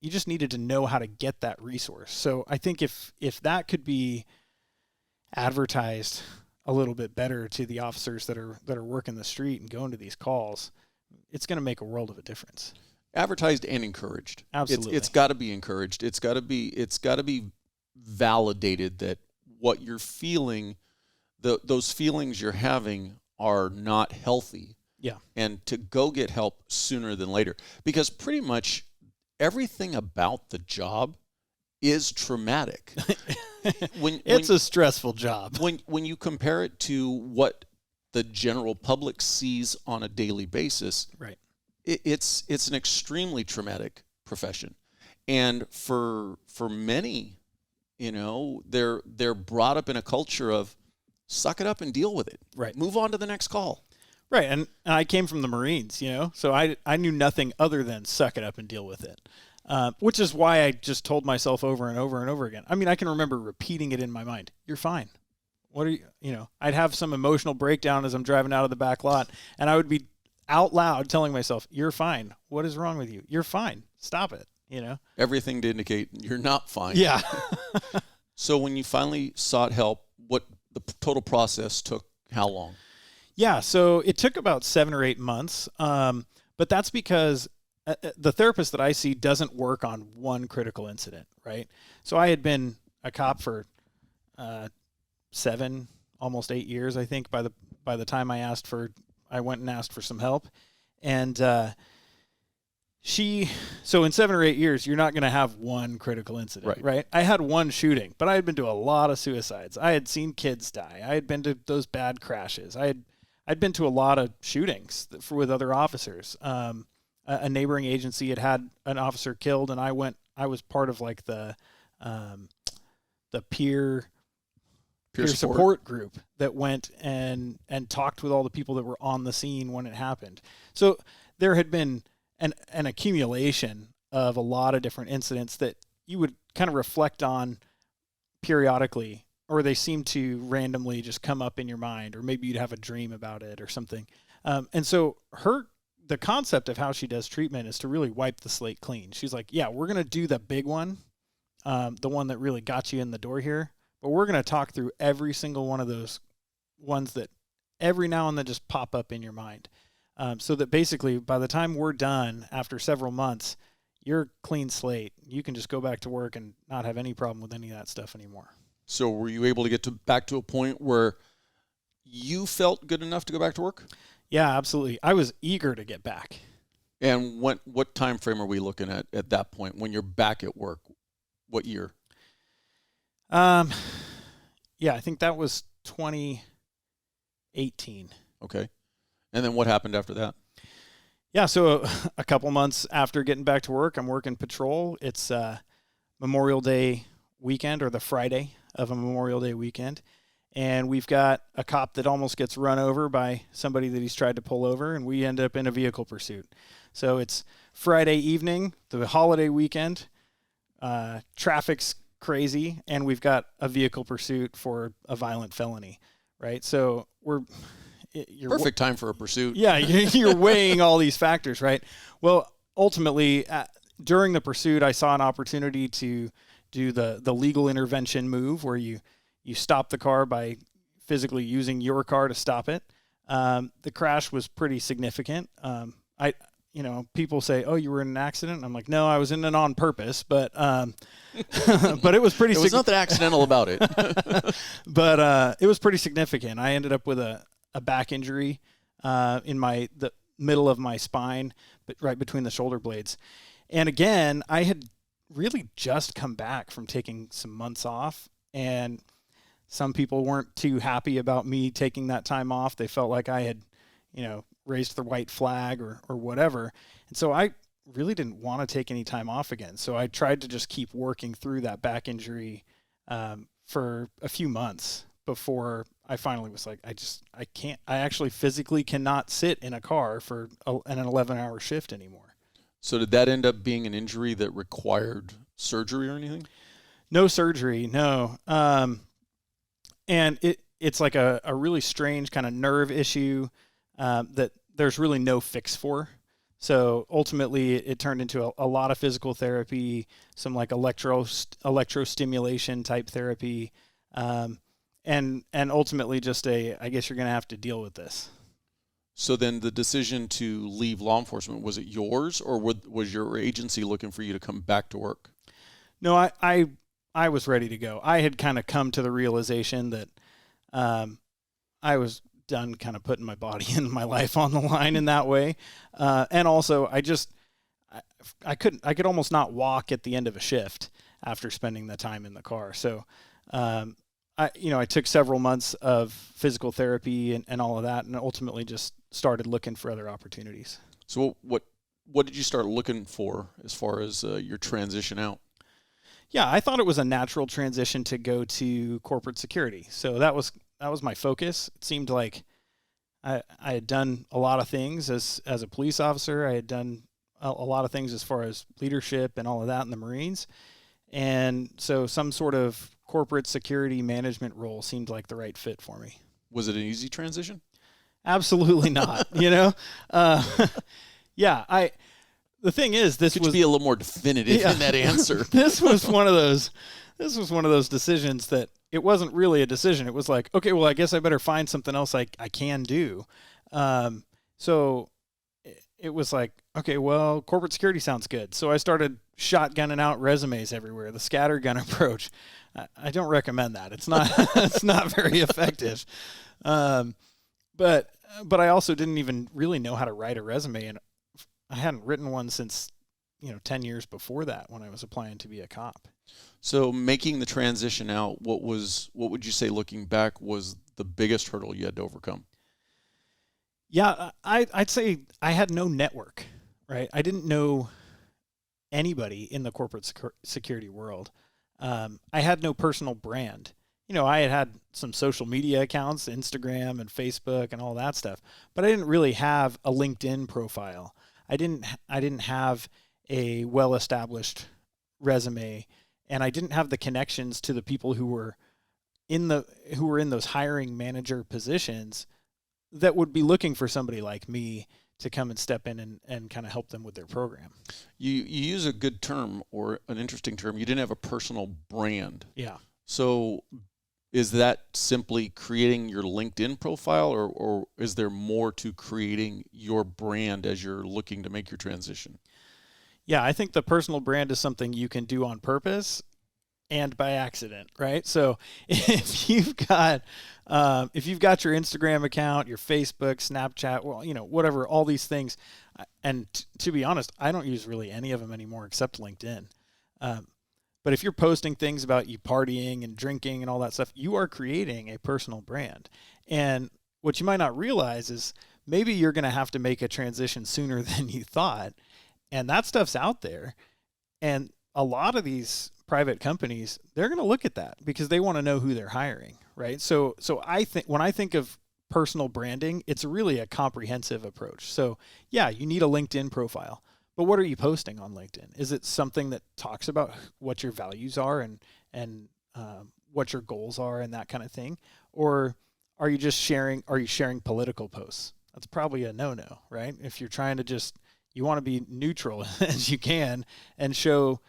you just needed to know how to get that resource. So I think if that could be advertised a little bit better to the officers that are working the street and going to these calls, it's going to make a world of a difference. Advertised and encouraged. Absolutely. It's got to be encouraged. It's got to be validated that what you're feeling, those feelings you're having, are not healthy. Yeah. And to go get help sooner than later, because pretty much everything about the job is traumatic. It's a stressful job. When you compare it to what the general public sees on a daily basis, right? It's an extremely traumatic profession, and for many, they're brought up in a culture of suck it up and deal with it. Right. Move on to the next call. Right. And I came from the Marines, so I knew nothing other than suck it up and deal with it. Which is why I just told myself over and over and over again. I mean, I can remember repeating it in my mind. You're fine. What are you, I'd have some emotional breakdown as I'm driving out of the back lot, and I would be out loud telling myself, you're fine. What is wrong with you? You're fine. Stop it. Everything to indicate you're not fine. Yeah. So when you finally sought help, what the total process took, how long? Yeah. So it took about 7 or 8 months. But that's because the therapist that I see doesn't work on one critical incident, right? So I had been a cop for 7, almost 8 years, I think, by the time I went and asked for some help. And so in 7 or 8 years, you're not going to have one critical incident, right? I had one shooting, but I had been to a lot of suicides. I had seen kids die. I had been to those bad crashes. I I'd been to a lot of shootings with other officers. A neighboring agency had an officer killed, and I was part of like the peer support group that went and talked with all the people that were on the scene when it happened. So there had been an accumulation of a lot of different incidents that you would kind of reflect on periodically, or they seem to randomly just come up in your mind, or maybe you'd have a dream about it or something. And so the concept of how she does treatment is to really wipe the slate clean. She's like, yeah, we're going to do the big one, the one that really got you in the door here, but we're going to talk through every single one of those ones that every now and then just pop up in your mind. So that basically by the time we're done after several months, you're clean slate. You can just go back to work and not have any problem with any of that stuff anymore. So were you able to get back to a point where you felt good enough to go back to work? Yeah, absolutely. I was eager to get back. And what time frame are we looking at that point when you're back at work? What year? Yeah, I think that was 2018. Okay. And then what happened after that? Yeah, so a couple months after getting back to work, I'm working patrol. It's Memorial Day weekend, or the Friday of a Memorial Day weekend. And we've got a cop that almost gets run over by somebody that he's tried to pull over, and we end up in a vehicle pursuit. So it's Friday evening, the holiday weekend, traffic's crazy, and we've got a vehicle pursuit for a violent felony, right? So you're perfect time for a pursuit. Yeah, you're weighing all these factors, right? Well, ultimately, during the pursuit, I saw an opportunity to do the legal intervention move where you stop the car by physically using your car to stop it. The crash was pretty significant. People say, "Oh, you were in an accident." I'm like, "No, I was in it on purpose," but but it was pretty. It was nothing accidental about it. But it was pretty significant. I ended up with a back injury in the middle of my spine, but right between the shoulder blades. And again, I had really just come back from taking some months off, and some people weren't too happy about me taking that time off. They felt like I had, raised the white flag or whatever. And so I really didn't want to take any time off again. So I tried to just keep working through that back injury for a few months before I finally was like, I actually physically cannot sit in a car for an 11-hour shift anymore. So did that end up being an injury that required surgery or anything? No surgery, no. And it's like a really strange kind of nerve issue that there's really no fix for. So ultimately it turned into a lot of physical therapy, some like electrostimulation type therapy, and ultimately just I guess you're going to have to deal with this. So then the decision to leave law enforcement, was it yours, or was your agency looking for you to come back to work? No, I was ready to go. I had kind of come to the realization that I was done kind of putting my body and my life on the line in that way. And also I could almost not walk at the end of a shift after spending the time in the car. So, I took several months of physical therapy and all of that, and ultimately just started looking for other opportunities. So what did you start looking for as far as your transition out? Yeah, I thought it was a natural transition to go to corporate security. So that was my focus. It seemed like I had done a lot of things as a police officer. I had done a lot of things as far as leadership and all of that in the Marines. And so some sort of corporate security management role seemed like the right fit for me. Was it an easy transition? Absolutely not. Yeah, the thing is, Could you be a little more definitive in that answer? This was one of those decisions that it wasn't really a decision. It was like, okay, well, I guess I better find something else I can do. So it was like, okay, well, corporate security sounds good. So I started shotgunning out resumes everywhere, the scattergun approach. I don't recommend that. It's not very effective. But I also didn't even really know how to write a resume, and I hadn't written one since 10 years before that when I was applying to be a cop. So making the transition out, what would you say, looking back, was the biggest hurdle you had to overcome? Yeah, I'd say I had no network, right? I didn't know anybody in the corporate security world. I had no personal brand. I had some social media accounts, Instagram and Facebook and all that stuff, but I didn't really have a LinkedIn profile. I didn't have a well-established resume, and I didn't have the connections to the people who were in those hiring manager positions that would be looking for somebody like me to come and step in and kind of help them with their program. You use a good term, or an interesting term. You didn't have a personal brand. Yeah. So is that simply creating your LinkedIn profile, or is there more to creating your brand as you're looking to make your transition? Yeah, I think the personal brand is something you can do on purpose and by accident, right? So if you've got your Instagram account, your Facebook, Snapchat, well, whatever, all these things, and to be honest, I don't use really any of them anymore except LinkedIn. But if you're posting things about you partying and drinking and all that stuff, you are creating a personal brand. And what you might not realize is maybe you're going to have to make a transition sooner than you thought, and that stuff's out there. And a lot of these private companies, they're going to look at that because they want to know who they're hiring, right? So I think when I think of personal branding, it's really a comprehensive approach. So yeah, you need a LinkedIn profile, but what are you posting on LinkedIn? Is it something that talks about what your values are and what your goals are and that kind of thing? Or are you sharing political posts? That's probably a no-no, right? If you're trying to you want to be neutral as you can and show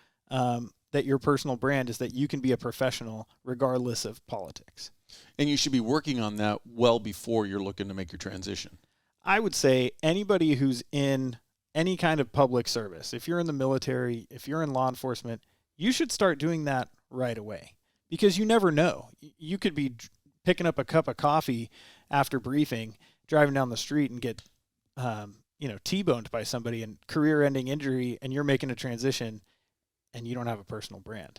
that your personal brand is that you can be a professional regardless of politics. And you should be working on that well before you're looking to make your transition. I would say anybody who's in any kind of public service, if you're in the military, if you're in law enforcement, you should start doing that right away because you never know. You could be picking up a cup of coffee after briefing, driving down the street and get T-boned by somebody and career-ending injury, and you're making a transition and you don't have a personal brand.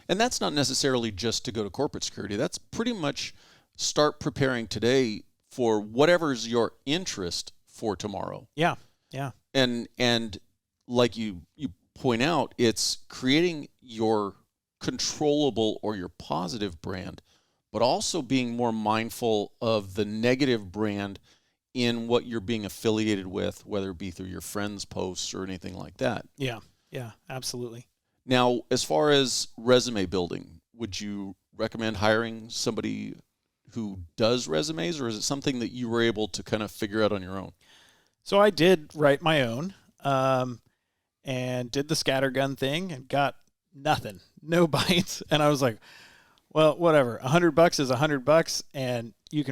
And that's not necessarily just to go to corporate security. That's pretty much start preparing today for whatever's your interest for tomorrow. Yeah. And like you point out, it's creating your controllable or your positive brand, but also being more mindful of the negative brand in what you're being affiliated with, whether it be through your friends' posts or anything like that. Yeah, absolutely. Now, as far as resume building, would you recommend hiring somebody who does resumes, or is it something that you were able to kind of figure out on your own? So I did write my own and did the scattergun thing and got nothing, no bites. And I was like, well, whatever, $100 is $100, and you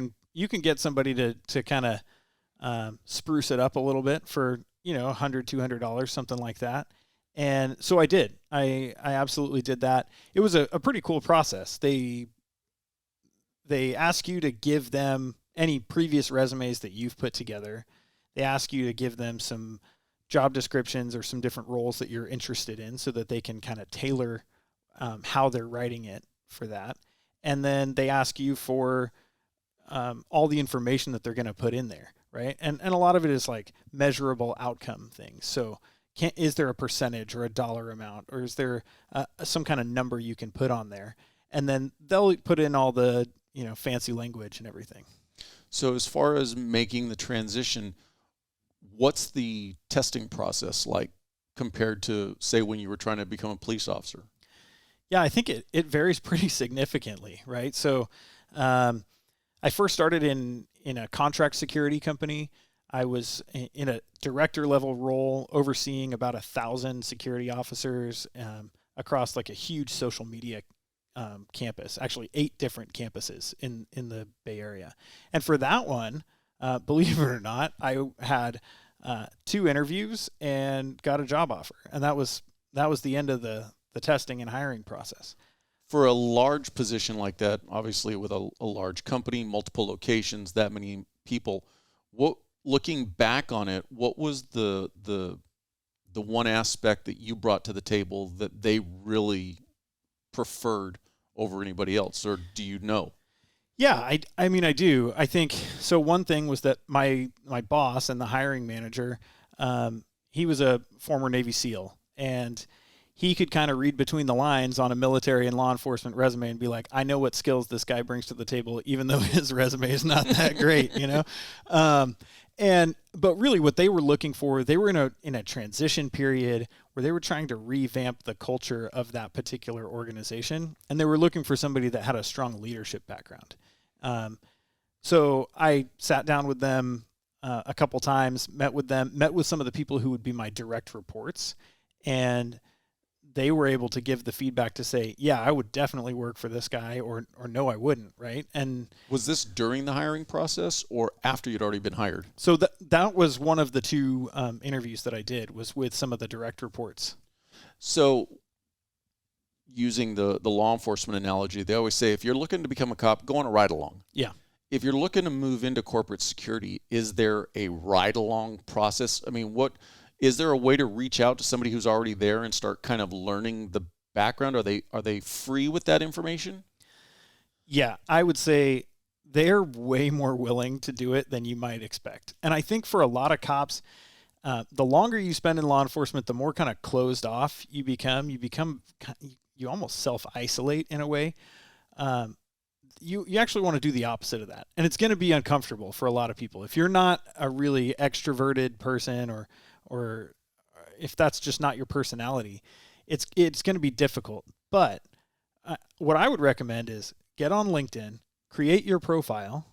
can get somebody to kind of spruce it up a little bit for $100, $200, something like that. And so I did. I absolutely did that. It was a pretty cool process. They ask you to give them any previous resumes that you've put together. They ask you to give them some job descriptions or some different roles that you're interested in so that they can kind of tailor how they're writing it for that. And then they ask you for all the information that they're going to put in there, right? And a lot of it is like measurable outcome things. So is there a percentage or a dollar amount, or is there some kind of number you can put on there? And then they'll put in all the fancy language and everything. So as far as making the transition, what's the testing process like compared to, say, when you were trying to become a police officer? Yeah, I think it varies pretty significantly, right? So I first started in a contract security company. I was in a director level role overseeing about 1,000 security officers across like a huge social media campus, actually 8 different campuses in the Bay Area. And for that one, believe it or not, I had 2 interviews and got a job offer. And that was the end of the testing and hiring process. For a large position like that, obviously with a large company, multiple locations, that many people, looking back on it, what was the one aspect that you brought to the table that they really preferred over anybody else, or do you know? Yeah, I mean, I do. I think so. One thing was that my boss and the hiring manager, he was a former Navy SEAL, and he could kind of read between the lines on a military and law enforcement resume and be like, I know what skills this guy brings to the table, even though his resume is not that great, you know? But really what they were looking for, they were in a transition period where they were trying to revamp the culture of that particular organization. And they were looking for somebody that had a strong leadership background. So I sat down with them a couple times, met with some of the people who would be my direct reports, and they were able to give the feedback to say, yeah, I would definitely work for this guy, or no, I wouldn't, right? And was this during the hiring process or after you'd already been hired? So that was one of the two interviews that I did, was with some of the direct reports. So using the law enforcement analogy, they always say, if you're looking to become a cop, go on a ride-along. Yeah. If you're looking to move into corporate security, is there a ride-along process? I mean, is there a way to reach out to somebody who's already there and start kind of learning the background? Are they free with that information? Yeah, I would say they're way more willing to do it than you might expect. And I think for a lot of cops, the longer you spend in law enforcement, the more kind of closed off you become. You almost self-isolate in a way. You actually want to do the opposite of that. And it's going to be uncomfortable for a lot of people. If you're not a really extroverted person, or if that's just not your personality, it's going to be difficult. But what I would recommend is get on LinkedIn, create your profile,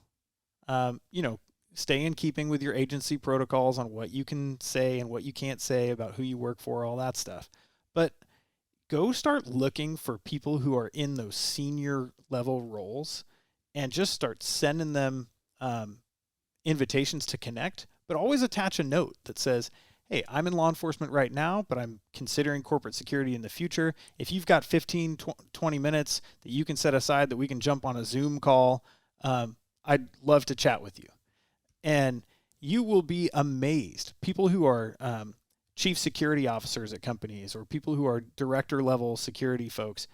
stay in keeping with your agency protocols on what you can say and what you can't say about who you work for, all that stuff. But go start looking for people who are in those senior level roles and just start sending them invitations to connect, but always attach a note that says, hey, I'm in law enforcement right now, but I'm considering corporate security in the future. If you've got 15, 20 minutes that you can set aside that we can jump on a Zoom call, I'd love to chat with you. And you will be amazed. People who are chief security officers at companies, or people who are director level security folks,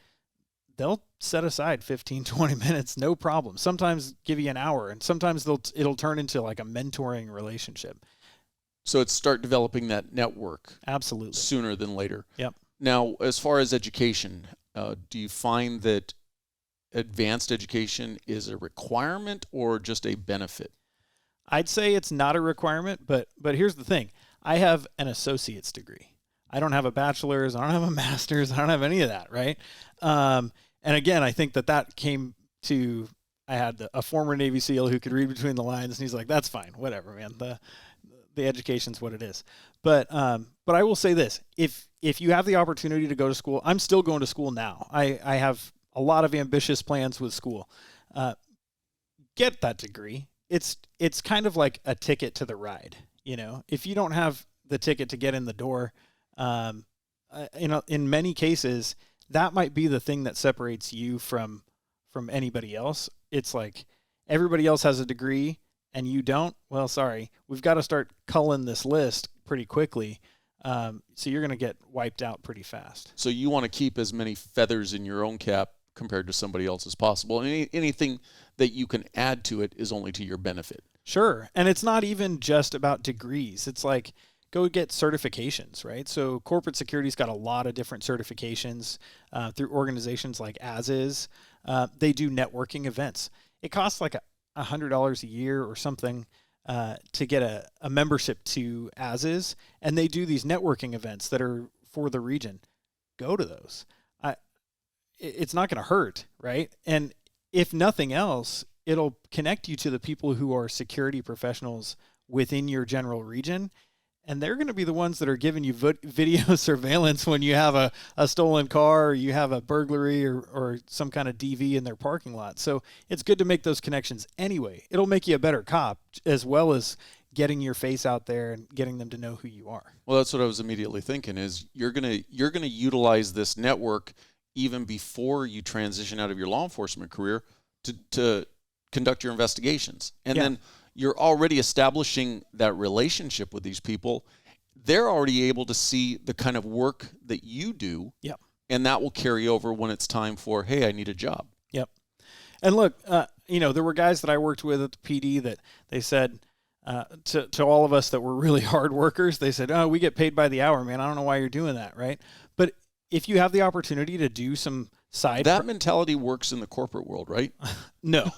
they'll set aside 15, 20 minutes, no problem. Sometimes give you an hour, and sometimes it'll turn into like a mentoring relationship. So it's start developing that network. Absolutely. Sooner than later. Yep. Now, as far as education, do you find that advanced education is a requirement or just a benefit? I'd say it's not a requirement, but here's the thing. I have an associate's degree. I don't have a bachelor's. I don't have a master's. I don't have any of that, right? And again, I think that came to, I had a former Navy SEAL who could read between the lines, and he's like, that's fine, whatever, man. The education's what it is. But I will say this, if you have the opportunity to go to school, I'm still going to school now. I have a lot of ambitious plans with school. Get that degree. It's kind of like a ticket to the ride. You know, if you don't have the ticket to get in the door, in many cases, that might be the thing that separates you from anybody else. It's like everybody else has a degree and you don't. Well, sorry, we've got to start culling this list pretty quickly. So you're going to get wiped out pretty fast. So you want to keep as many feathers in your own cap compared to somebody else as possible. And anything that you can add to it is only to your benefit. Sure. And it's not even just about degrees. It's like, go get certifications, right? So corporate security's got a lot of different certifications through organizations like As Is. They do networking events. It costs like $100 a year or something to get a membership to As Is, and they do these networking events that are for the region. Go to those. It's not going to hurt, right? And if nothing else, it'll connect you to the people who are security professionals within your general region. And they're going to be the ones that are giving you video surveillance when you have a stolen car, or you have a burglary, or some kind of DV in their parking lot. So it's good to make those connections anyway. It'll make you a better cop, as well as getting your face out there and getting them to know who you are. Well, that's what I was immediately thinking, is you're gonna utilize this network even before you transition out of your law enforcement career to conduct your investigations. And then you're already establishing that relationship with these people. They're already able to see the kind of work that you do. Yep. And that will carry over when it's time for, hey, I need a job. Yep. And look, there were guys that I worked with at the PD that they said to all of us that were really hard workers, they said, "Oh, we get paid by the hour, man. I don't know why you're doing that," right? But if you have the opportunity to do some side... That mentality works in the corporate world, right? No.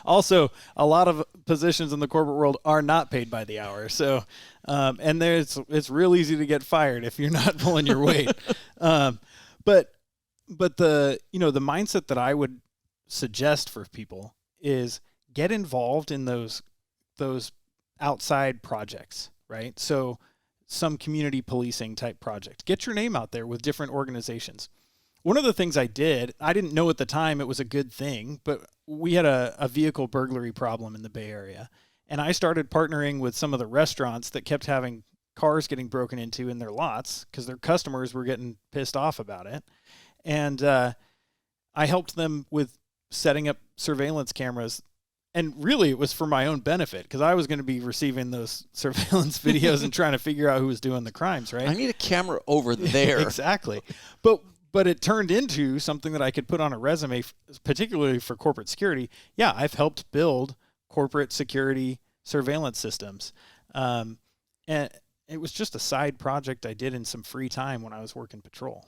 Also, a lot of positions in the corporate world are not paid by the hour. So, and it's real easy to get fired if you're not pulling your weight. But the mindset that I would suggest for people is get involved in those outside projects, right? So some community policing type project. Get your name out there with different organizations. One of the things I did, I didn't know at the time it was a good thing, but we had a vehicle burglary problem in the Bay Area. And I started partnering with some of the restaurants that kept having cars getting broken into in their lots because their customers were getting pissed off about it. And I helped them with setting up surveillance cameras. And really, it was for my own benefit because I was going to be receiving those surveillance videos and trying to figure out who was doing the crimes, right? I need a camera over there. Exactly. But it turned into something that I could put on a resume, particularly for corporate security. Yeah, I've helped build corporate security surveillance systems. And it was just a side project I did in some free time when I was working patrol.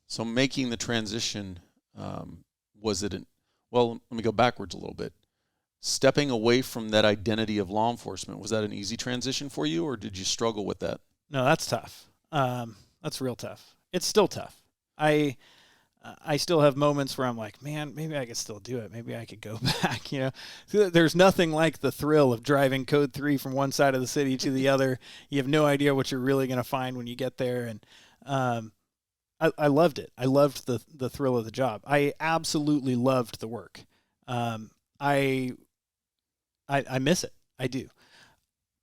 So making the transition, let me go backwards a little bit. Stepping away from that identity of law enforcement, was that an easy transition for you, or did you struggle with that? No, that's tough. That's real tough. It's still tough. I still have moments where I'm like, man, maybe I could still do it. Maybe I could go back. There's nothing like the thrill of driving code 3 from one side of the city to the other. You have no idea what you're really going to find when you get there. And I loved it. I loved the thrill of the job. I absolutely loved the work. I miss it. I do.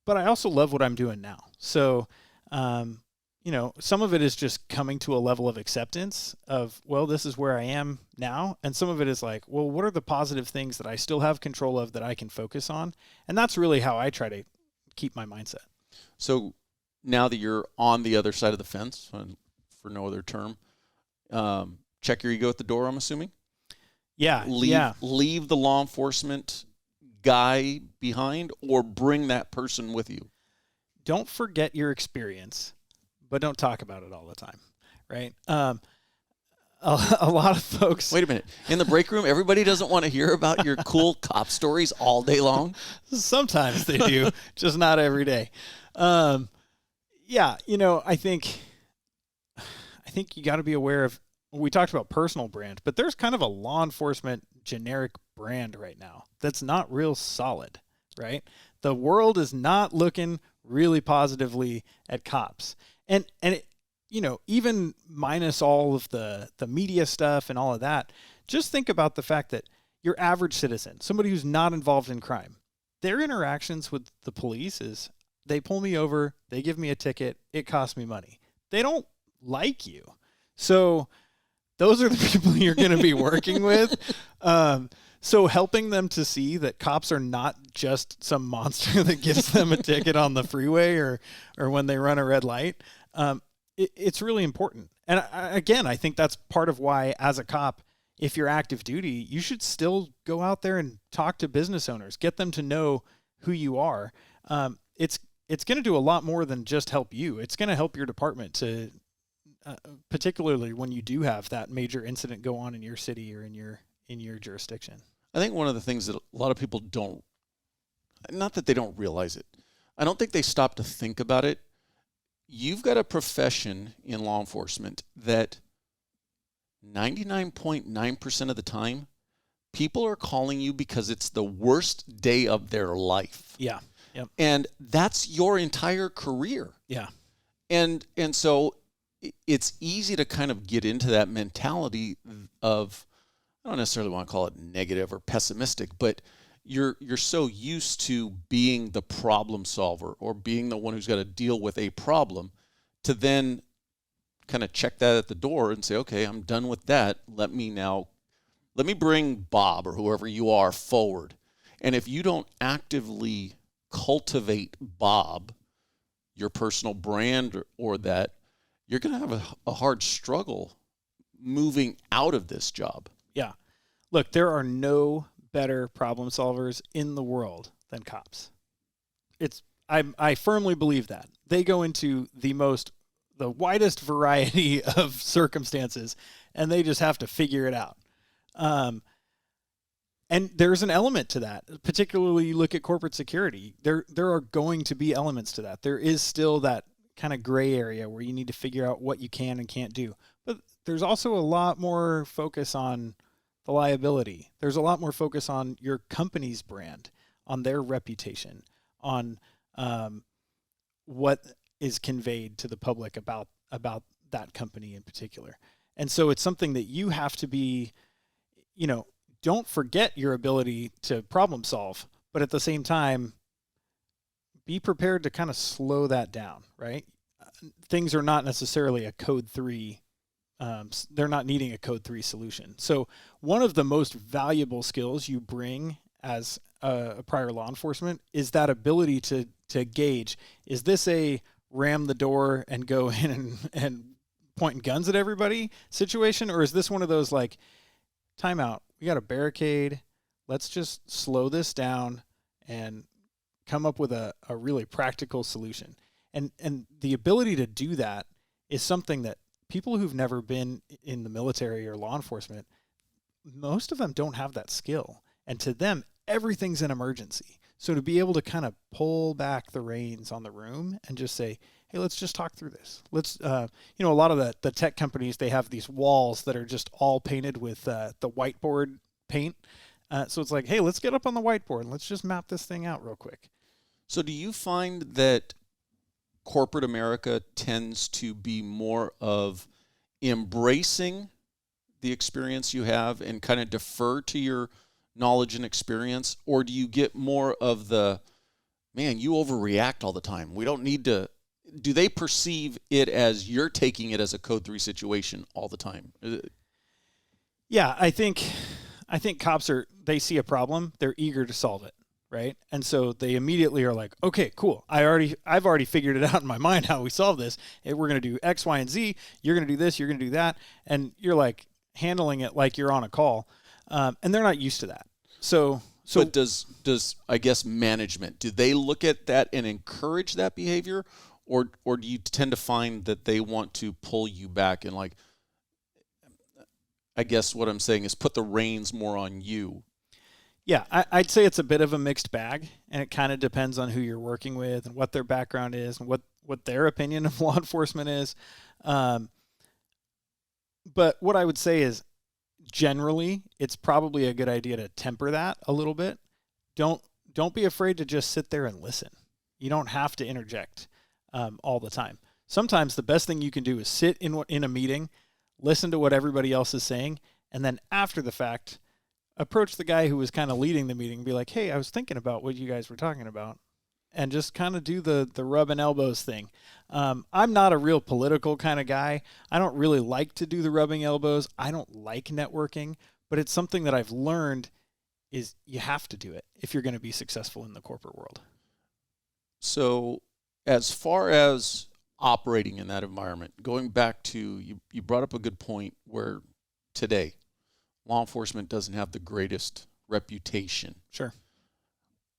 But I also love what I'm doing now. So, some of it is just coming to a level of acceptance of, well, this is where I am now. And some of it is like, well, what are the positive things that I still have control of that I can focus on? And that's really how I try to keep my mindset. So now that you're on the other side of the fence, for no other term, check your ego at the door, I'm assuming? Yeah. Leave the law enforcement guy behind or bring that person with you. Don't forget your experience, but don't talk about it all the time, right? A lot of folks... Wait a minute. In the break room, everybody doesn't want to hear about your cool cop stories all day long? Sometimes they do, just not every day. I think you got to be aware of... We talked about personal brand, but there's kind of a law enforcement generic brand right now that's not real solid, right? The world is not looking really positively at cops. And it, even minus all of the media stuff and all of that, just think about the fact that your average citizen, somebody who's not involved in crime, their interactions with the police is they pull me over, they give me a ticket, it costs me money. They don't like you. So those are the people you're going to be working with. So helping them to see that cops are not just some monster that gives them a ticket on the freeway or when they run a red light, it's really important. And I think that's part of why, as a cop, if you're active duty, you should still go out there and talk to business owners, get them to know who you are. It's going to do a lot more than just help you. It's going to help your department to, particularly when you do have that major incident go on in your city or in your jurisdiction. I think one of the things that a lot of people don't, not that they don't realize it, I don't think they stop to think about it. You've got a profession in law enforcement that 99.9% of the time, people are calling you because it's the worst day of their life. Yeah. Yep. And that's your entire career. Yeah. And so it's easy to kind of get into that mentality of, I don't necessarily want to call it negative or pessimistic, but you're so used to being the problem solver or being the one who's got to deal with a problem to then kind of check that at the door and say, okay, I'm done with that. Let me bring Bob or whoever you are forward. And if you don't actively cultivate Bob, your personal brand or that, you're going to have a hard struggle moving out of this job. Yeah. Look, there are no better problem solvers in the world than cops. I firmly believe that. They go into the widest variety of circumstances, and they just have to figure it out. And there's an element to that, particularly you look at corporate security. There are going to be elements to that. There is still that kind of gray area where you need to figure out what you can and can't do. But there's also a lot more focus on the liability. There's a lot more focus on your company's brand, on their reputation, on what is conveyed to the public about that company in particular. And so it's something that you have to be, don't forget your ability to problem solve, but at the same time, be prepared to kind of slow that down, right? Things are not necessarily a code 3. They're not needing a code 3 solution. So one of the most valuable skills you bring as a prior law enforcement is that ability to gauge, is this a ram the door and go in and pointing guns at everybody situation? Or is this one of those like, timeout, we got a barricade, let's just slow this down and come up with a really practical solution. And the ability to do that is something that people who've never been in the military or law enforcement, most of them don't have that skill. And to them, everything's an emergency. So to be able to kind of pull back the reins on the room and just say, hey, let's just talk through this. Let's, a lot of the tech companies, they have these walls that are just all painted with the whiteboard paint. So it's like, hey, let's get up on the whiteboard and let's just map this thing out real quick. So do you find that corporate America tends to be more of embracing the experience you have and kind of defer to your knowledge and experience? Or do you get more of the, man, you overreact all the time, we don't need to? Do they perceive it as you're taking it as a code 3 situation all the time? Yeah, I think cops they see a problem, they're eager to solve it, right? And so they immediately are like, okay, cool. I've already figured it out in my mind how we solve this. We're going to do X, Y, and Z. You're going to do this, you're going to do that. And you're like handling it like you're on a call. And they're not used to that. So but does I guess management, do they look at that and encourage that behavior? Or do you tend to find that they want to pull you back and, like, I guess what I'm saying is put the reins more on you? Yeah, I'd say it's a bit of a mixed bag, and it kind of depends on who you're working with and what their background is and what their opinion of law enforcement is. But what I would say is generally it's probably a good idea to temper that a little bit. Don't be afraid to just sit there and listen. You don't have to interject all the time. Sometimes the best thing you can do is sit in a meeting, listen to what everybody else is saying, and then after the fact, approach the guy who was kind of leading the meeting and be like, hey, I was thinking about what you guys were talking about, and just kind of do the rubbing elbows thing. I'm not a real political kind of guy. I don't really like to do the rubbing elbows. I don't like networking, but it's something that I've learned is you have to do it if you're going to be successful in the corporate world. So as far as operating in that environment, going back to, you brought up a good point where today law enforcement doesn't have the greatest reputation. Sure.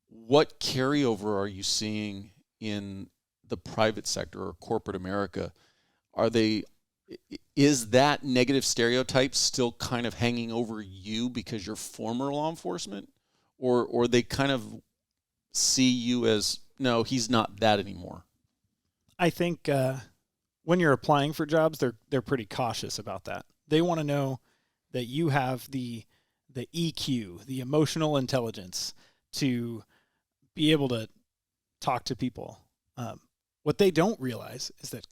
What carryover are you seeing in the private sector or corporate America? Is that negative stereotype still kind of hanging over you because you're former law enforcement, or they kind of see you as, no, he's not that anymore? I think when you're applying for jobs, they're pretty cautious about that. They want to know that you have the EQ, the emotional intelligence, to be able to talk to people. What they don't realize is that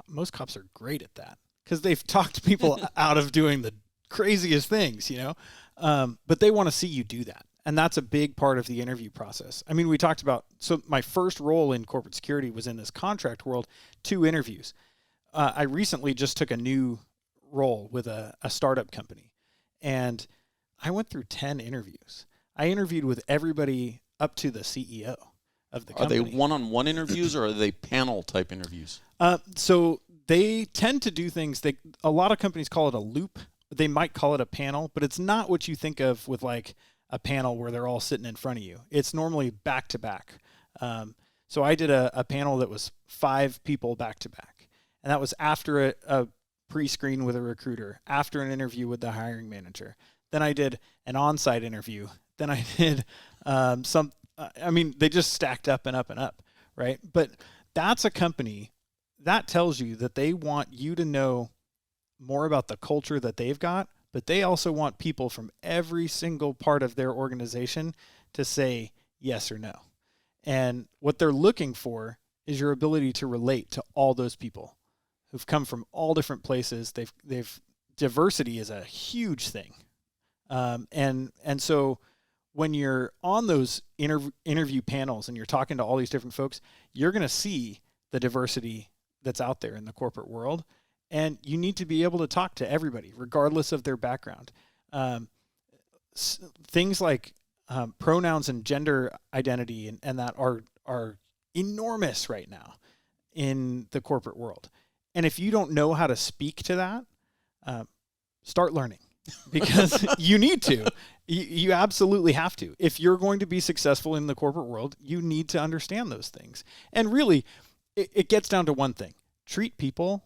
most cops are great at that because they've talked people out of doing the craziest things, but they want to see you do that. And that's a big part of the interview process. I mean, we talked about, so my first role in corporate security was in this contract world, 2 interviews. I recently just took a new role with a startup company, and I went through 10 interviews. I interviewed with everybody up to the CEO of the company. Are they one-on-one interviews or are they panel type interviews? So they tend to do things, a lot of companies call it a loop they might call it a panel, but it's not what you think of with like a panel where they're all sitting in front of you. It's normally back to back. So I did a panel that was 5 people back to back, and that was after a pre-screen with a recruiter, after an interview with the hiring manager. Then I did an on-site interview. Then I did they just stacked up and up and up, right? But that's a company that tells you that they want you to know more about the culture that they've got, but they also want people from every single part of their organization to say yes or no. And what they're looking for is your ability to relate to all those people who've come from all different places. Diversity is a huge thing. And so when you're on those interview panels and you're talking to all these different folks, you're going to see the diversity that's out there in the corporate world. And you need to be able to talk to everybody, regardless of their background. Things like pronouns and gender identity and that are enormous right now in the corporate world. And if you don't know how to speak to that, start learning, because you need to. You absolutely have to. If you're going to be successful in the corporate world, you need to understand those things. And really, it gets down to one thing. Treat people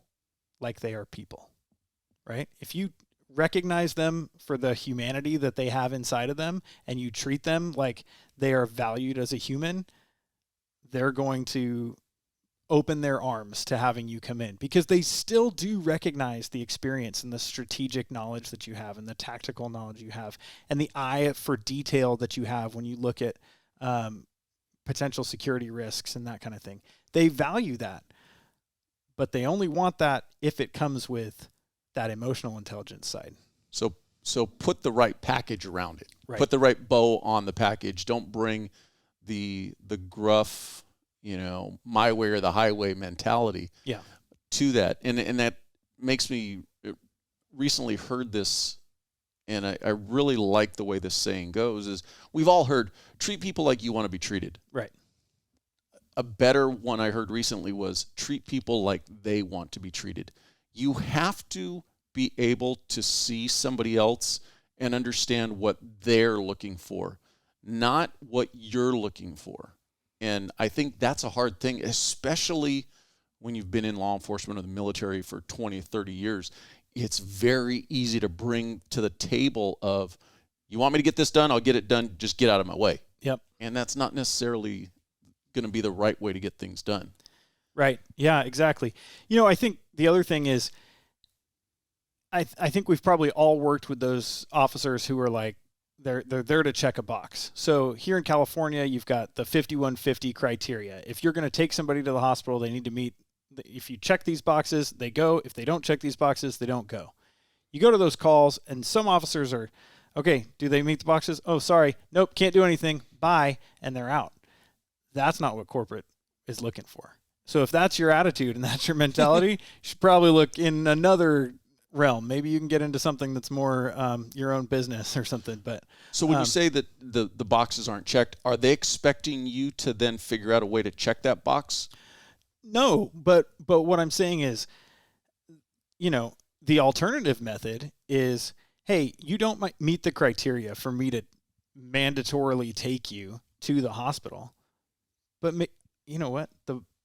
like they are people, right? If you recognize them for the humanity that they have inside of them and you treat them like they are valued as a human, they're going to open their arms to having you come in, because they still do recognize the experience and the strategic knowledge that you have and the tactical knowledge you have and the eye for detail that you have when you look at potential security risks and that kind of thing. They value that, but they only want that if it comes with that emotional intelligence side. So put the right package around it. Right. Put the right bow on the package. Don't bring the gruff, my way or the highway mentality to that. And that makes me recently heard this, and I really like the way this saying goes, is we've all heard, treat people like you want to be treated. Right. A better one I heard recently was treat people like they want to be treated. You have to be able to see somebody else and understand what they're looking for, not what you're looking for. And I think that's a hard thing, especially when you've been in law enforcement or the military for 20, 30 years. It's very easy to bring to the table of, you want me to get this done? I'll get it done. Just get out of my way. Yep. And that's not necessarily going to be the right way to get things done. Right. Yeah, exactly. I think the other thing is, I think we've probably all worked with those officers who are like, they're there to check a box. So here in California, you've got the 5150 criteria. If you're going to take somebody to the hospital, they need to meet. If you check these boxes, they go. If they don't check these boxes, they don't go. You go to those calls, and some officers are, okay, do they meet the boxes? Oh, sorry. Nope, can't do anything. Bye. And they're out. That's not what corporate is looking for. So if that's your attitude and that's your mentality, you should probably look in another realm. Maybe you can get into something that's more your own business or something. But so when you say that the boxes aren't checked, are they expecting you to then figure out a way to check that box? No, but what I'm saying is, the alternative method is, hey, you don't meet the criteria for me to mandatorily take you to the hospital, but you know what?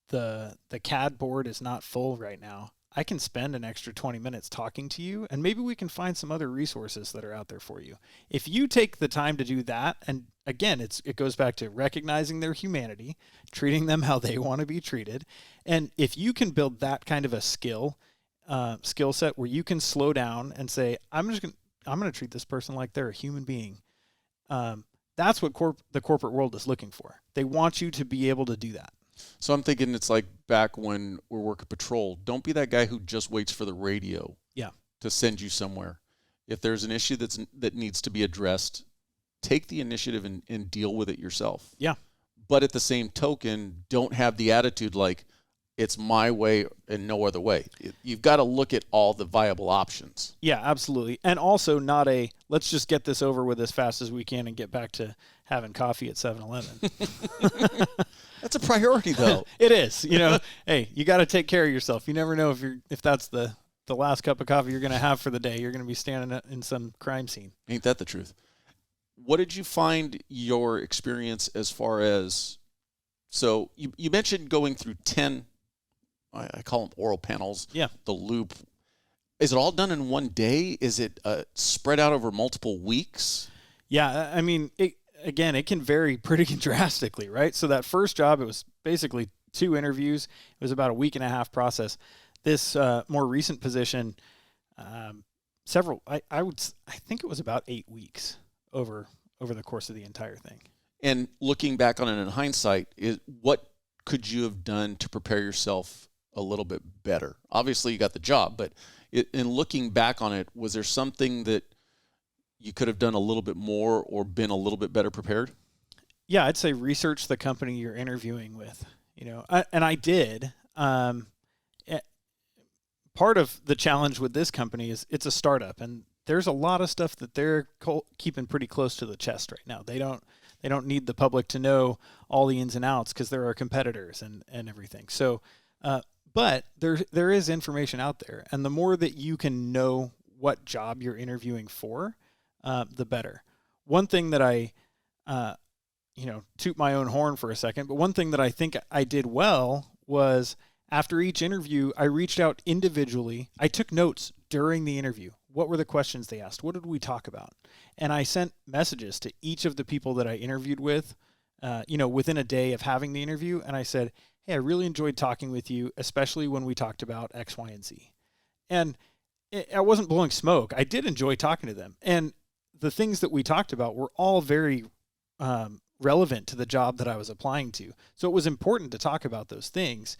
The CAD board is not full right now. I can spend an extra 20 minutes talking to you, and maybe we can find some other resources that are out there for you. If you take the time to do that, and again, it goes back to recognizing their humanity, treating them how they want to be treated, and if you can build that kind of a skill set where you can slow down and say, I'm going to treat this person like they're a human being. That's what the corporate world is looking for. They want you to be able to do that. So I'm thinking it's like back when we're working patrol. Don't be that guy who just waits for the radio to send you somewhere. If there's an issue that needs to be addressed, take the initiative and deal with it yourself. Yeah. But at the same token, don't have the attitude like it's my way and no other way. You've got to look at all the viable options. Yeah, absolutely. And also not let's just get this over with as fast as we can and get back to having coffee at 7-Eleven. That's a priority, though. It is. Hey, you got to take care of yourself. You never know if that's the the last cup of coffee you're going to have for the day. You're going to be standing in some crime scene. Ain't that the truth? What did you find your experience as far as, so you mentioned going through 10, I call them oral panels, Yeah. the loop. Is it all done in one day? Is it spread out over multiple weeks? Yeah, I mean, it can vary pretty drastically, right? So that first job, it was basically 2 interviews. It was about a week and a half process. This more recent position, I think it was about 8 weeks over the course of the entire thing. And looking back on it in hindsight, what could you have done to prepare yourself a little bit better? Obviously, you got the job, but in looking back on it, was there something that you could have done a little bit more or been a little bit better prepared? Yeah, I'd say research the company you're interviewing with. I did. Part of the challenge with this company is it's a startup, and there's a lot of stuff that they're keeping pretty close to the chest right now. They don't need the public to know all the ins and outs because there are competitors and everything. So, but there is information out there, and the more that you can know what job you're interviewing for, the better. One thing that I, toot my own horn for a second, but one thing that I think I did well was after each interview, I reached out individually. I took notes during the interview. What were the questions they asked? What did we talk about? And I sent messages to each of the people that I interviewed with, within a day of having the interview. And I said, hey, I really enjoyed talking with you, especially when we talked about X, Y, and Z. And I wasn't blowing smoke. I did enjoy talking to them. And the things that we talked about were all very relevant to the job that I was applying to. So it was important to talk about those things.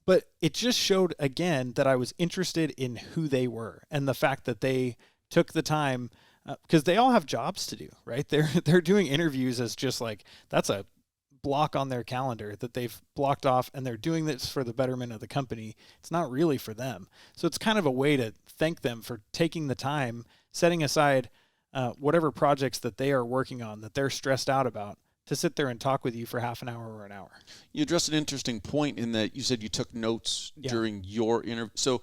But it just showed, again, that I was interested in who they were and the fact that they took the time, because they all have jobs to do, right? They're doing interviews as just like, that's a block on their calendar that they've blocked off, and they're doing this for the betterment of the company. It's not really for them. So it's kind of a way to thank them for taking the time, setting aside whatever projects that they are working on that they're stressed out about, to sit there and talk with you for half an hour or an hour. You addressed an interesting point in that you said you took notes during your interview. So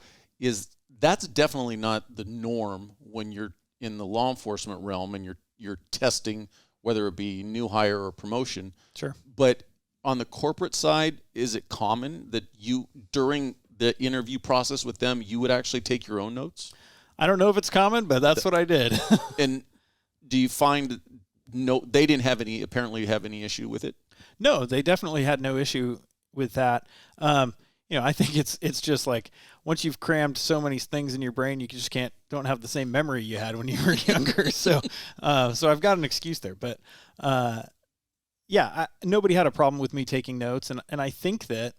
that's definitely not the norm when you're in the law enforcement realm and you're testing, whether it be new hire or promotion. Sure. But on the corporate side, is it common that you, during the interview process with them, you would actually take your own notes? I don't know if it's common, but that's what I did. And do you find they didn't have any issue with it? No, they definitely had no issue with that. I think it's just like once you've crammed so many things in your brain, you just don't have the same memory you had when you were younger. So I've got an excuse there, but nobody had a problem with me taking notes. And I think that,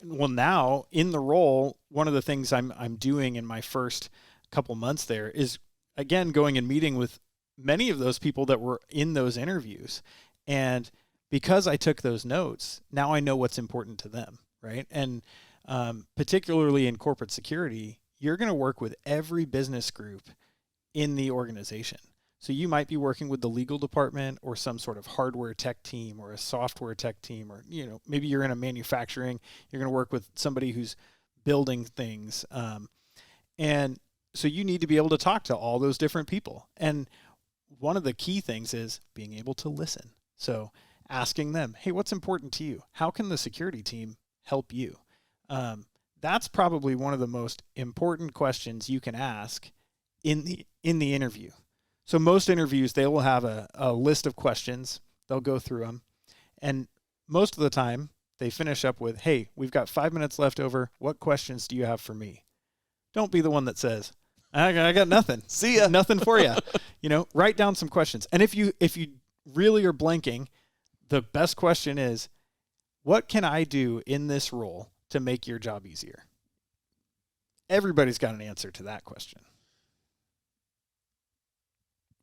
now in the role, one of the things I'm doing in my first couple months there is, again, going and meeting with many of those people that were in those interviews. And because I took those notes, now I know what's important to them, right? And particularly in corporate security, you're going to work with every business group in the organization. So you might be working with the legal department or some sort of hardware tech team or a software tech team, or, maybe you're in a manufacturing, you're going to work with somebody who's building things. And so you need to be able to talk to all those different people. And one of the key things is being able to listen. So asking them, hey, what's important to you? How can the security team help you? That's probably one of the most important questions you can ask in the interview. So most interviews, they will have a list of questions. They'll go through them. And most of the time, they finish up with, hey, we've got 5 minutes left over. What questions do you have for me? Don't be the one that says, I got nothing. See ya. Nothing for you. Write down some questions. And if you really are blanking, the best question is, what can I do in this role to make your job easier? Everybody's got an answer to that question.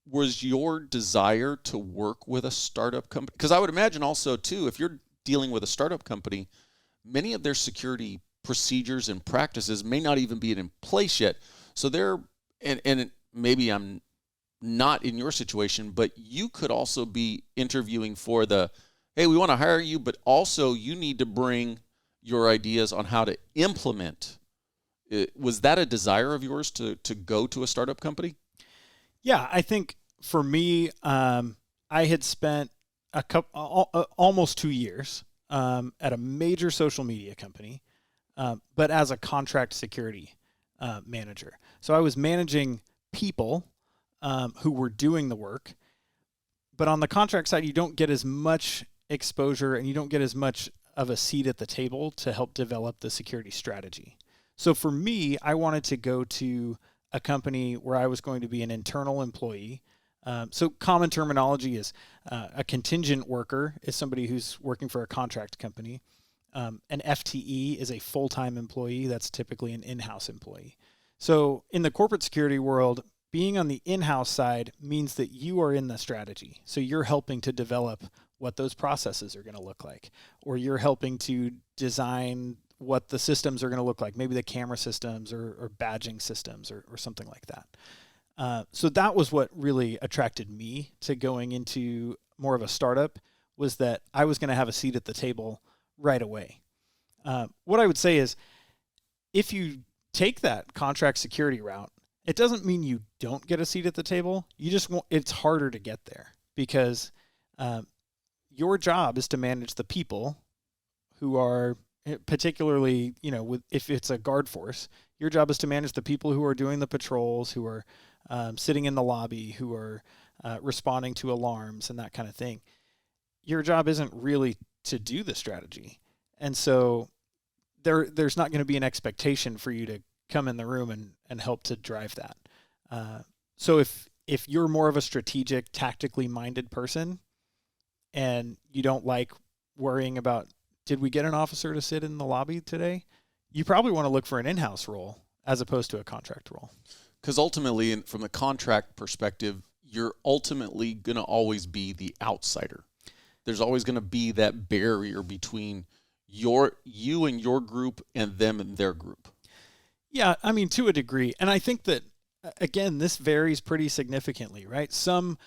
Was your desire to work with a startup company? Because I would imagine also, too, if you're dealing with a startup company, many of their security procedures and practices may not even be in place yet. So and maybe I'm not in your situation, but you could also be interviewing for hey, we want to hire you, but also you need to bring your ideas on how to implement Was that a desire of yours to go to a startup company? Yeah, I think for me, I had spent almost 2 years at a major social media company, but as a contract security manager. So I was managing people who were doing the work, but on the contract side, you don't get as much exposure and you don't get as much of a seat at the table to help develop the security strategy. So for me, I wanted to go to a company where I was going to be an internal employee. So common terminology is a contingent worker is somebody who's working for a contract company. An FTE is a full-time employee. That's typically an in-house employee. So in the corporate security world, being on the in-house side means that you are in the strategy. So you're helping to develop what those processes are going to look like, or you're helping to design what the systems are going to look like, maybe the camera systems or badging systems or something like that. So that was what really attracted me to going into more of a startup, was that I was going to have a seat at the table right away. What I would say is, if you take that contract security route, it doesn't mean you don't get a seat at the table. You just won't, it's harder to get there because your job is to manage the people who are, particularly, if it's a guard force, your job is to manage the people who are doing the patrols, who are sitting in the lobby, who are responding to alarms and that kind of thing. Your job isn't really to do the strategy. And so there's not going to be an expectation for you to come in the room and help to drive that. So if you're more of a strategic, tactically minded person and you don't like worrying about, did we get an officer to sit in the lobby today? You probably want to look for an in-house role as opposed to a contract role. Because ultimately, from the contract perspective, you're ultimately going to always be the outsider. There's always going to be that barrier between you and your group and them and their group. Yeah, I mean, to a degree. And I think that, again, this varies pretty significantly, right? Some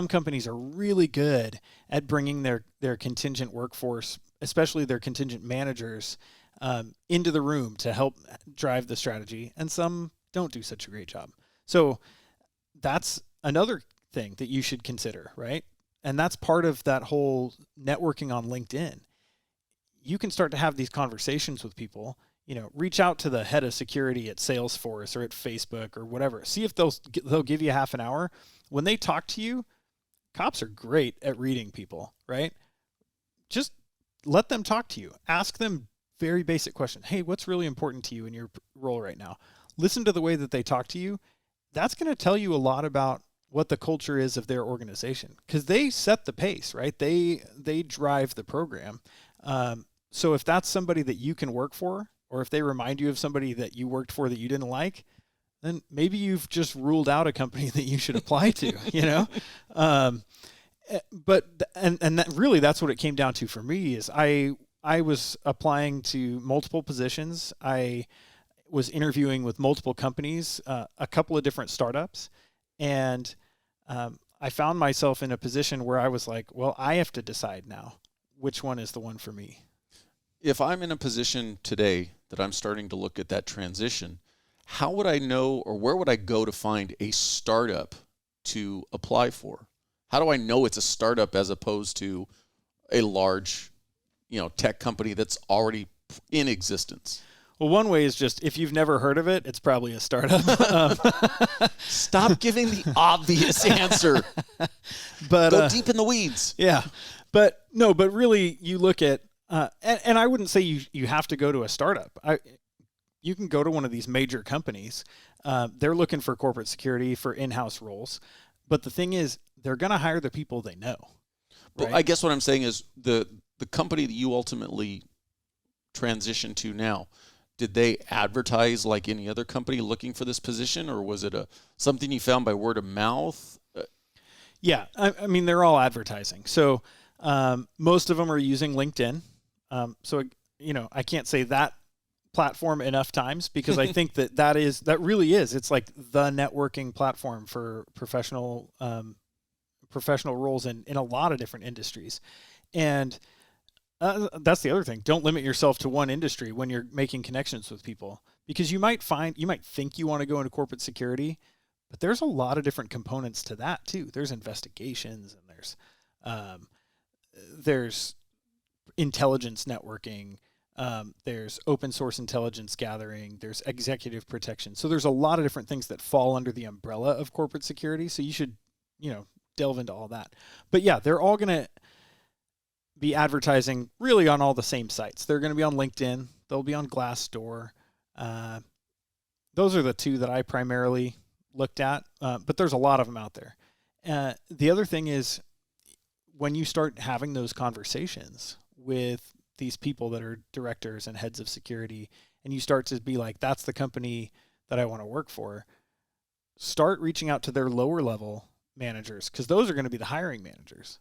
companies are really good at bringing their contingent workforce, especially their contingent managers, into the room to help drive the strategy, and some don't do such a great job. So that's another thing that you should consider, right? And that's part of that whole networking on LinkedIn. You can start to have these conversations with people. Reach out to the head of security at Salesforce or at Facebook or whatever. See if they'll give you half an hour. When they talk to you, cops are great at reading people, right? Just let them talk to you. Ask them very basic questions. Hey, what's really important to you in your role right now? Listen to the way that they talk to you. That's going to tell you a lot about what the culture is of their organization, because they set the pace, right? They drive the program. So if that's somebody that you can work for, or if they remind you of somebody that you worked for that you didn't like, then maybe you've just ruled out a company that you should apply to, But that's what it came down to for me. Is I was applying to multiple positions. I was interviewing with multiple companies, a couple of different startups, and I found myself in a position where I was like, well, I have to decide now which one is the one for me. If I'm in a position today that I'm starting to look at that transition, how would I know, or where would I go to find a startup to apply for? How do I know it's a startup as opposed to a large, tech company that's already in existence? Well, one way is just, if you've never heard of it, it's probably a startup. Stop giving the obvious answer. But go deep in the weeds. Yeah. But really you look at, and I wouldn't say you have to go to a startup. You can go to one of these major companies. They're looking for corporate security for in-house roles. But the thing is, they're going to hire the people they know. Right? But I guess what I'm saying is the company that you ultimately transitioned to now, did they advertise like any other company looking for this position, or was it something you found by word of mouth? Yeah, I mean, they're all advertising. So most of them are using LinkedIn. So I can't say that platform enough times, because I think that really is. It's like the networking platform for professional roles in a lot of different industries. And that's the other thing. Don't limit yourself to one industry when you're making connections with people. because you might think you want to go into corporate security, but there's a lot of different components to that too. There's investigations, and there's intelligence networking. There's open source intelligence gathering. There's executive protection. So there's a lot of different things that fall under the umbrella of corporate security. So you should, delve into all that. But yeah, they're all going to be advertising really on all the same sites. They're going to be on LinkedIn. They'll be on Glassdoor. Those are the two that I primarily looked at, but there's a lot of them out there. The other thing is when you start having those conversations with these people that are directors and heads of security, and you start to be like, that's the company that I want to work for, start reaching out to their lower level managers, because those are going to be the hiring managers,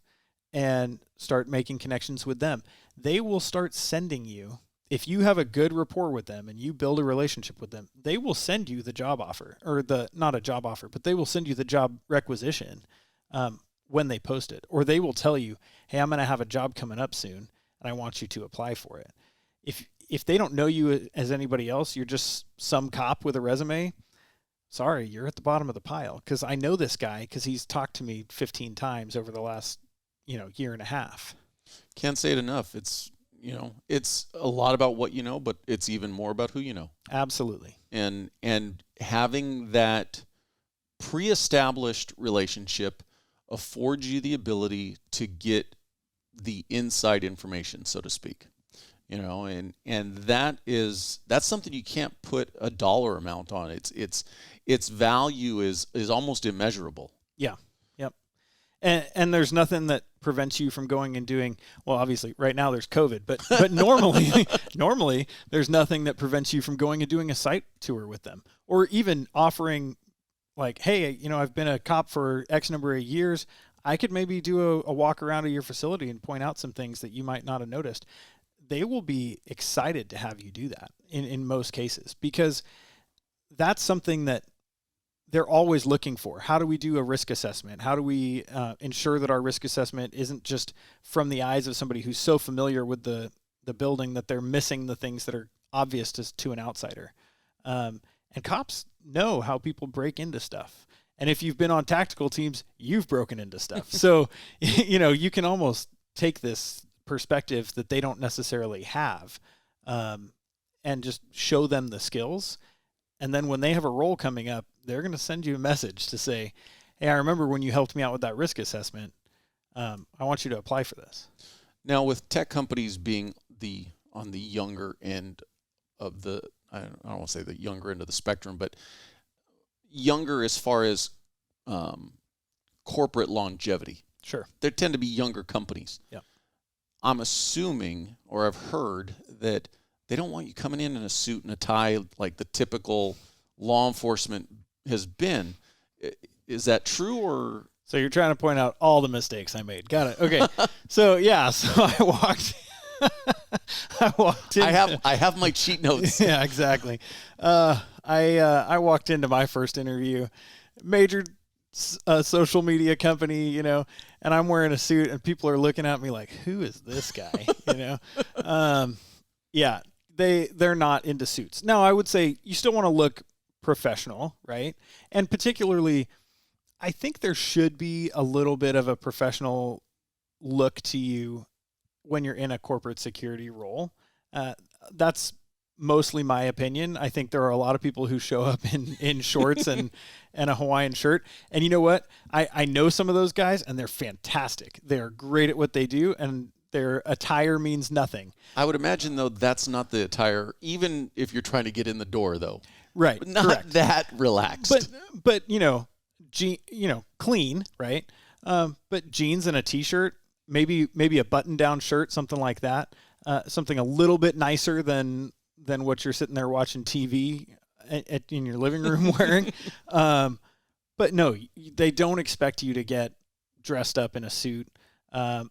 and start making connections with them. They will start sending you, if you have a good rapport with them and you build a relationship with them, they will send you the job offer, or not a job offer, but they will send you the job requisition when they post it. Or they will tell you, hey, I'm going to have a job coming up soon, and I want you to apply for it. If they don't know you as anybody else, you're just some cop with a resume, sorry, you're at the bottom of the pile, because I know this guy because he's talked to me 15 times over the last year and a half. Can't say it enough. It's it's a lot about what you know, but it's even more about who you know. Absolutely. And having that pre-established relationship affords you the ability to get the inside information, so to speak. And that's something you can't put a dollar amount on. Its value is almost immeasurable. Yeah. Yep. And there's nothing that prevents you from going and doing, well, obviously right now there's COVID, but normally there's nothing that prevents you from going and doing a site tour with them, or even offering like, hey, I've been a cop for X number of years. I could maybe do a walk around of your facility and point out some things that you might not have noticed. They will be excited to have you do that in most cases, because that's something that they're always looking for. How do we do a risk assessment? How do we ensure that our risk assessment isn't just from the eyes of somebody who's so familiar with the building that they're missing the things that are obvious to an outsider? And cops know how people break into stuff. And if you've been on tactical teams, you've broken into stuff. So, you can almost take this perspective that they don't necessarily have, and just show them the skills. And then when they have a role coming up, they're going to send you a message to say, hey, I remember when you helped me out with that risk assessment. I want you to apply for this. Now, with tech companies being on the younger end of the, I don't want to say the younger end of the spectrum, but younger as far as corporate longevity. Sure. There tend to be younger companies. Yeah. I'm assuming, or I've heard, that they don't want you coming in a suit and a tie like the typical law enforcement has been. Is that true, or? So you're trying to point out all the mistakes I made. Got it. Okay. So I walked in. I have my cheat notes. Yeah, exactly. I walked into my first interview, major social media company, and I'm wearing a suit, and people are looking at me like, who is this guy? Yeah, they're not into suits. Now, I would say you still want to look professional, right? And particularly, I think there should be a little bit of a professional look to you when you're in a corporate security role. That's mostly my opinion. I think there are a lot of people who show up in shorts and a Hawaiian shirt. And you know what? I know some of those guys, and they're fantastic. They're great at what they do, and their attire means nothing. I would imagine, though, that's not the attire, even if you're trying to get in the door, though. Right. Not correct. that relaxed. But clean, right? But jeans and a t-shirt, maybe a button-down shirt, something like that. Something a little bit nicer than what you're sitting there watching TV in your living room wearing. But no, they don't expect you to get dressed up in a suit.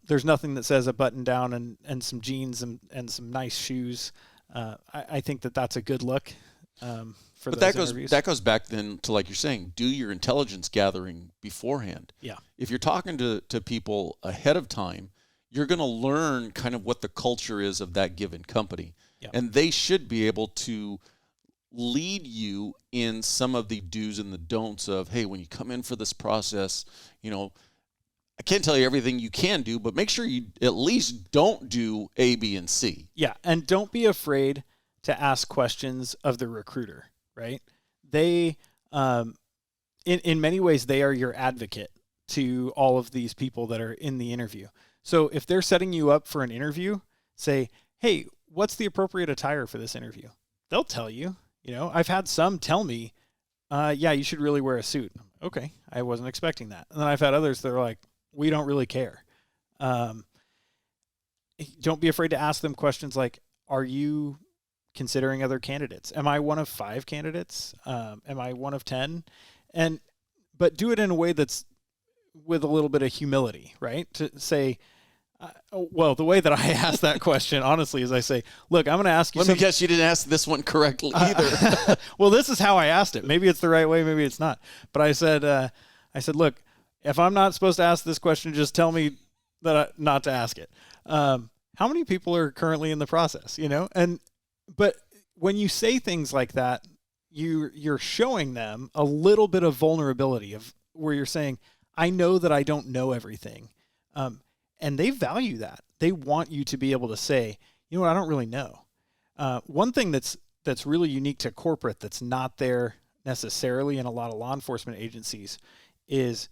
There's nothing that says a button down and some jeans and some nice shoes. I think that's a good look for but those interviews. That goes back then to, like you're saying, do your intelligence gathering beforehand. Yeah. If you're talking to people ahead of time, you're going to learn kind of what the culture is of that given company. Yeah. And they should be able to lead you in some of the do's and the don'ts of, hey, when you come in for this process, I can't tell you everything you can do, but make sure you at least don't do A, B, and C. Yeah, and don't be afraid to ask questions of the recruiter, right? They, in many ways, they are your advocate to all of these people that are in the interview. So if they're setting you up for an interview, say, hey, what's the appropriate attire for this interview? They'll tell you. I've had some tell me, yeah, you should really wear a suit. Okay, I wasn't expecting that. And then I've had others that are like, we don't really care. Don't be afraid to ask them questions like, are you considering other candidates? Am I one of 5 candidates? Am I one of 10? But do it in a way that's with a little bit of humility, right? To say, well, the way that I ask that question, honestly, is I say, look, I'm going to ask you Let me guess you didn't ask this one correctly either. Well, this is how I asked it. Maybe it's the right way, maybe it's not. But I said, look, if I'm not supposed to ask this question, just tell me that not to ask it. How many people are currently in the process, But when you say things like that, you're showing them a little bit of vulnerability of where you're saying, I know that I don't know everything. And they value that. They want you to be able to say, you know what, I don't really know. One thing that's really unique to corporate that's not there necessarily in a lot of law enforcement agencies is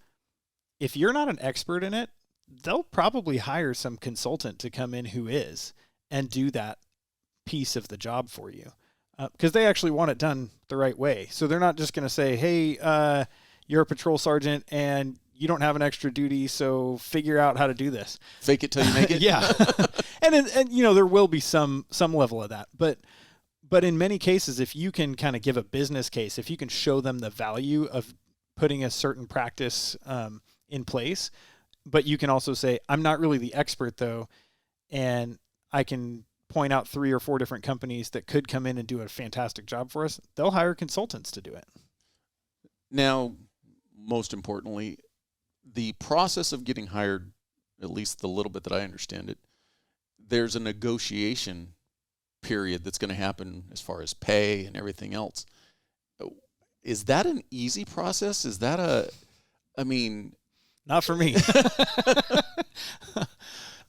if you're not an expert in it, they'll probably hire some consultant to come in who is and do that piece of the job for you because they actually want it done the right way. So they're not just going to say, hey, you're a patrol sergeant and you don't have an extra duty, so figure out how to do this. Fake it till you make it. Yeah. and there will be some level of that. But in many cases, if you can kind of give a business case, if you can show them the value of putting a certain practice in place, but you can also say, I'm not really the expert though, and I can point out 3 or 4 different companies that could come in and do a fantastic job for us, they'll hire consultants to do it. Now, most importantly, the process of getting hired, at least the little bit that I understand it, there's a negotiation period that's going to happen as far as pay and everything else. Is that an easy process? Is that not for me.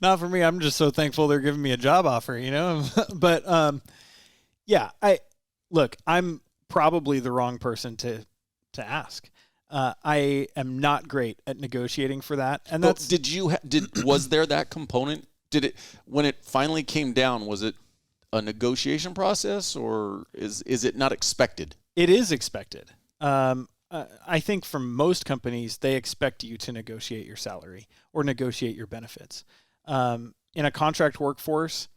Not for me. I'm just so thankful they're giving me a job offer, But yeah, I'm probably the wrong person to ask. I am not great at negotiating for that, and that's. Was there that component? When it finally came down? Was it a negotiation process, or is it not expected? It is expected. I think from most companies, they expect you to negotiate your salary or negotiate your benefits. In a contract workforce,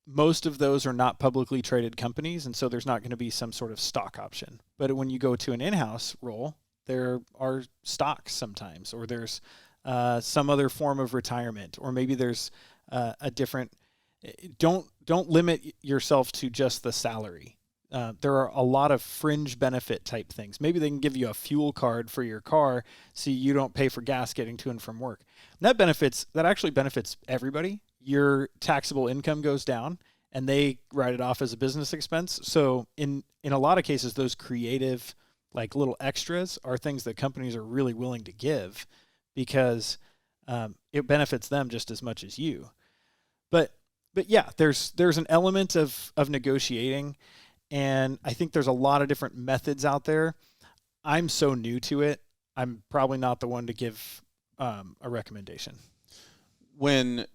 most of those are not publicly traded companies, and so there's not going to be some sort of stock option. But when you go to an in-house role, there are stocks sometimes, or there's some other form of retirement, or maybe there's a different. Don't limit yourself to just the salary. There are a lot of fringe benefit type things. Maybe they can give you a fuel card for your car so you don't pay for gas getting to and from work. And that actually benefits everybody. Your taxable income goes down and they write it off as a business expense. So in a lot of cases, those creative like little extras are things that companies are really willing to give because it benefits them just as much as you. But yeah, there's an element of negotiating. And I think there's a lot of different methods out there. I'm so new to it. I'm probably not the one to give a recommendation. When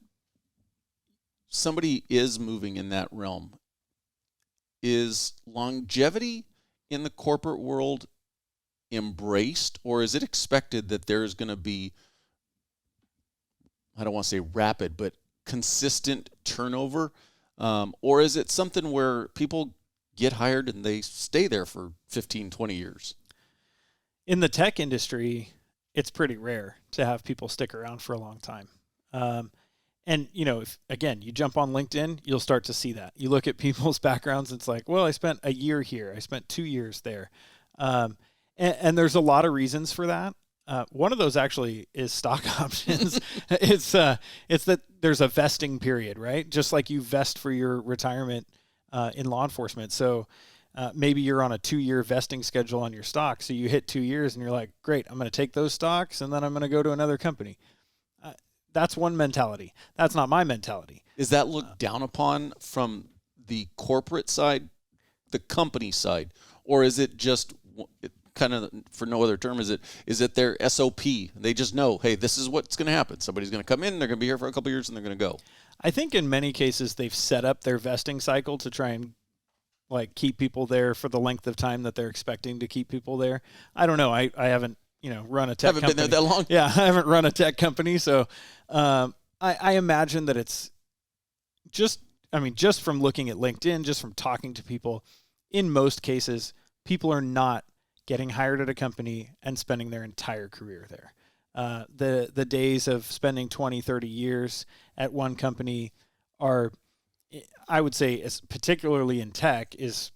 somebody is moving in that realm, is longevity in the corporate world embraced, or is it expected that there's going to be, I don't want to say rapid, but consistent turnover? Or is it something where people get hired and they stay there for 15, 20 years? In the tech industry, it's pretty rare to have people stick around for a long time. And, if, again, you jump on LinkedIn, you'll start to see that. You look at people's backgrounds, it's like, well, I spent a year here. I spent 2 years there. And there's a lot of reasons for that. One of those actually is stock options. It's that there's a vesting period, right? Just like you vest for your retirement in law enforcement. So Maybe you're on a 2-year vesting schedule on your stock, so you hit 2 years and you're like, great, I'm going to take those stocks and then I'm going to go to another company. That's one mentality. That's not my mentality. Is that looked down upon from the corporate side, the company side, or is it just kind of, for no other term, is it their SOP? They just know, hey, this is what's going to happen. Somebody's going to come in, they're going to be here for a couple of years, and they're going to go. I think in many cases they've set up their vesting cycle to try and like keep people there for the length of time that they're expecting to keep people there. I don't know. I haven't run a tech company. Haven't been there that long. Yeah, I haven't run a tech company, so I imagine that it's just from looking at LinkedIn, just from talking to people, in most cases, people are not getting hired at a company and spending their entire career there. The days of spending 20, 30 years at one company are, I would say, particularly in tech, it's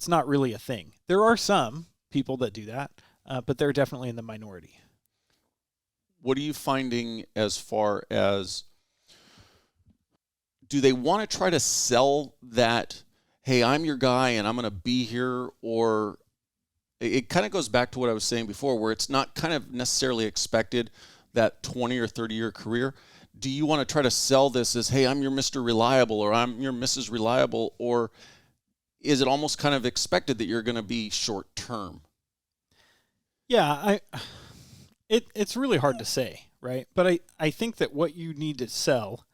not really a thing. There are some people that do that, but they're definitely in the minority. What are you finding as far as, do they want to try to sell that, hey, I'm your guy and I'm going to be here, or it kind of goes back to what I was saying before, where it's not kind of necessarily expected, that 20 or 30-year career? Do you want to try to sell this as, hey, I'm your Mr. Reliable, or I'm your Mrs. Reliable, or is it almost kind of expected that you're going to be short-term? Yeah, it's really hard to say, right? But I think that what you need to sell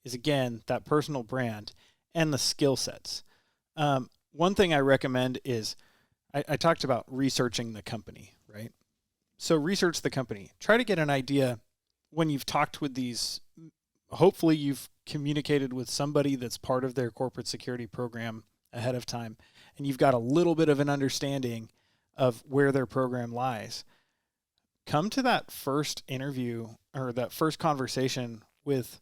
is, again, that personal brand and the skill sets. One thing I recommend is, I talked about researching the company, right? So research the company. Try to get an idea when you've talked with these. Hopefully you've communicated with somebody that's part of their corporate security program ahead of time, and you've got a little bit of an understanding of where their program lies. Come to that first interview or that first conversation with